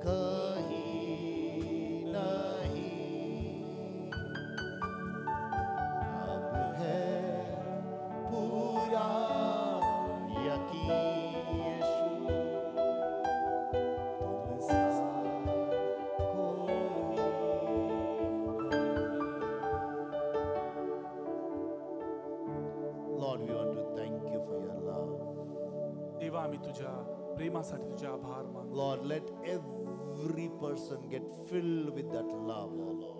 कहीं नहीं, अब है पूरा यकीन यीशु, तुमसा कोई Lord, we want to thank you for your love. देवा आम्ही तुझ्या प्रेमासाठी तुझे आभार मानतो. Lord, let every person get filled with that love, oh Lord.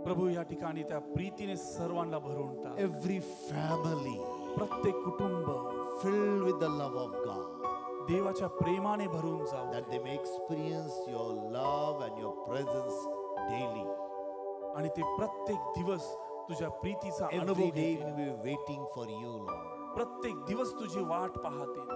प्रभू या ठिकाणी त्या प्रीतीने सर्वांना भरून टाक. Every family प्रत्येक कुटुंब filled with the love of God, देवाच्या प्रेमाने भरून जाऊ. that they may experience your love and your presence daily. आणि ते प्रत्येक दिवस तुझ्या प्रीतीचा अनुभव Every day we घेतील. will be waiting for you, Lord, प्रत्येक दिवस तुझी वाट पाहतील.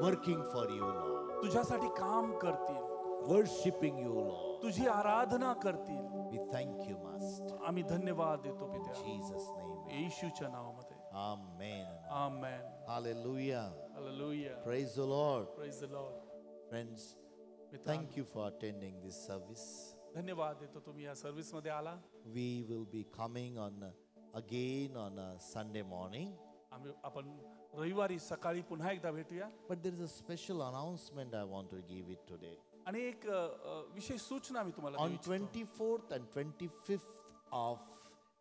working for you, Lord, तुझ्यासाठी काम करतील. worshiping you, Lord. तुझी आराधना करतील. We thank you, Master. आम्ही धन्यवाद देतो In पित्या. Jesus' name. येशूच्या नावामध्ये. Amen. Amen. Hallelujah. Hallelujah. Praise the Lord. Praise the Lord. Friends, मित्रांनो, thank you for attending this service. धन्यवाद देतो तुम्ही या सर्व्हिस मध्ये आला. We will be coming on again on a Sunday morning. आपण रविवारी सकाळी पुन्हा एकदा भेटूया. But there is a special announcement I want to give it today. आणि एक विशेष सूचना मी तुम्हाला On देऊ इच्छितो. 24th and 25th of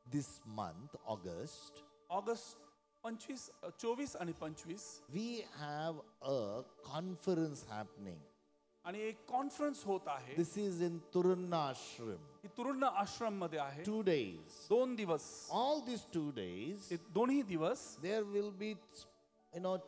this month, August, August 24 आणि 25 we have a conference happening. आणि एक कॉन्फरन्स होत आहे. This is in Turunna Ashram. ही तुरुंड आश्रम मध्ये आहे. 2 days. 2 दिवस. All these 2 days, हे दोन्ही दिवस there will be,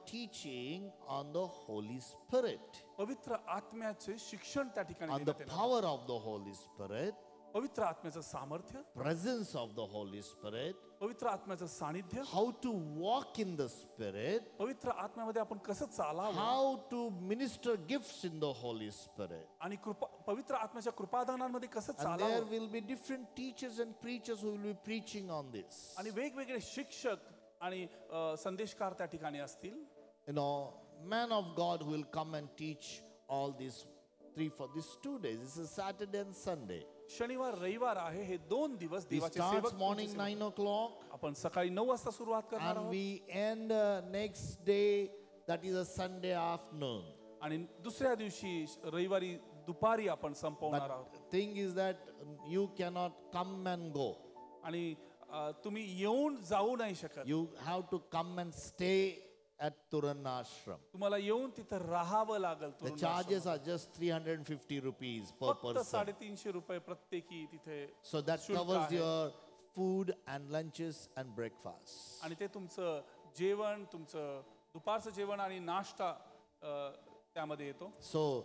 teaching on the Holy Spirit, पवित्र आत्म्याचे शिक्षण त्या ठिकाणी on the देण्यात येणार. power of the Holy Spirit, पवित्र आत्म्याचं सामर्थ्य, presence of the Holy Spirit, पवित्र आत्म्याचं सानिध्य, how to walk in the Spirit, पवित्र आत्म्यामध्ये आपण कसं चालावं how to minister gifts in the Holy Spirit. आणि पवित्र आत्म्याच्या कृपादानांमध्ये कसं And there चालावं. will be different teachers and preachers who will be preaching on this. आणि वेगवेगळे शिक्षक आणि संदेशकार त्या ठिकाणी असतील. Man of God who will come and teach all these 2 days. This is Saturday and Sunday. शनिवार रविवार आहे हे 2 दिवस We देवाचे start सेवक morning 9 o'clock आपण सकाळी 9 वाजता सुरुवात करणार and आहोत we end next day, that is a Sunday afternoon. आणि दुसऱ्या दिवशी रविवारी दुपारी आपण संपवणार आहोत. But thing is that you cannot come and go. आणि तुम्ही येऊन जाऊ नाही शकत. You have to come and stay at Turunna Ashram. तुम्हाला येऊन तिथं राहावं लागेल. The charges are just 350 rupees per फक्त person. 350 रुपये प्रत्येकी तिथे So that शुल्क covers आहे. your food and lunches and breakfast. आणि ते तुमचं जेवण, तुमचं दुपारचं जेवण आणि नाश्ता त्यामध्ये येतो. So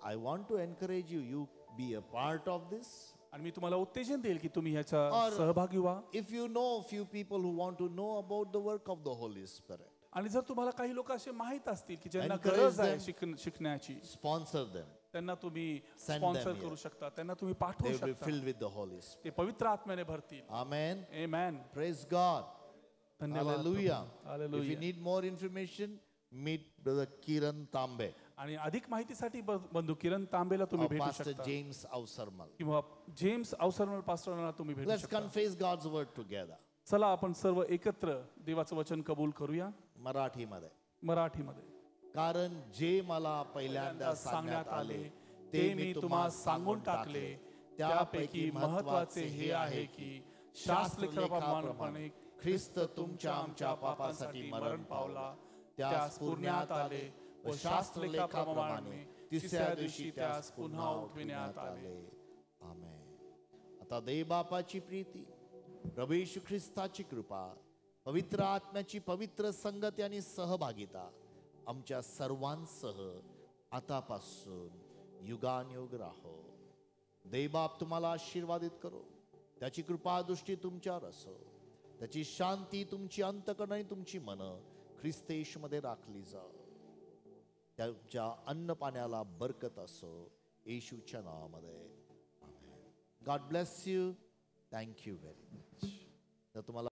I want to encourage you, you be a part of this. आणि मी तुम्हाला उत्तेजन देईल की तुम्ही ह्याचा Or- सहभागी व्हा. If you know a few people who want to know about the work of the Holy Spirit, आणि जर तुम्हाला काही लोक असे माहित असतील की ज्यांना Encourage गरज आहे them. शिकण्याची, sponsor them. त्यांना तुम्ही Send them स्पॉन्सर here. करू शकता, त्यांना तुम्ही पाठवू They will be शकता. filled with the Holy Spirit. ते पवित्र आत्म्याने भरतील. Amen. आमेन. Praise God. धन्यवाद. Hallelujah. If you Hallelujah. need more information, meet Brother Kiran Tambe आणि अधिक माहितीसाठी बंधू किरण तांबेला तुम्ही or भेटू Pastor शकता James Ausarmal. किंवा जेम्स अवसरमल पास्टरांना तुम्ही भेटू Let's शकता. confess God's word together. चला आपण सर्व एकत्र देवाचं वचन कबूल करूया मराठीमध्ये. मराठीमध्ये. कारण जे मला पहिल्यांदा सांगण्यात आले ते मी तुम्हाला सांगून टाकले. त्यापैकी महत्वाचे हे आहे की शास्त्रलेखाप्रमाणे ख्रिस्त तुमच्या आमच्या पापांसाठी मरण पावला, त्यास पुरण्यात आले व शास्त्रलेखाप्रमाणे तिसऱ्या दिवशी त्यास पुन्हा उठविण्यात आले. आमेन. आता देव बापाची प्रीती, प्रभू येशू ख्रिस्ताची कृपा, पवित्र आत्म्याची पवित्र संगती आणि सहभागिता आमच्या सर्वांसह आतापासून युगानयुग राहो. देवबाप तुम्हाला आशीर्वादित करो. त्याची कृपा दृष्टी तुमच्यावर असो. त्याची शांती तुमची अंतकरण आणि तुमची मन ख्रिस्त येशूमध्ये राखली जाओ. त्याच्या अन्न पाण्याला बरकत असो येशूच्या नावामध्ये. Amen. God bless you. Thank you very much. तर तुम्हाला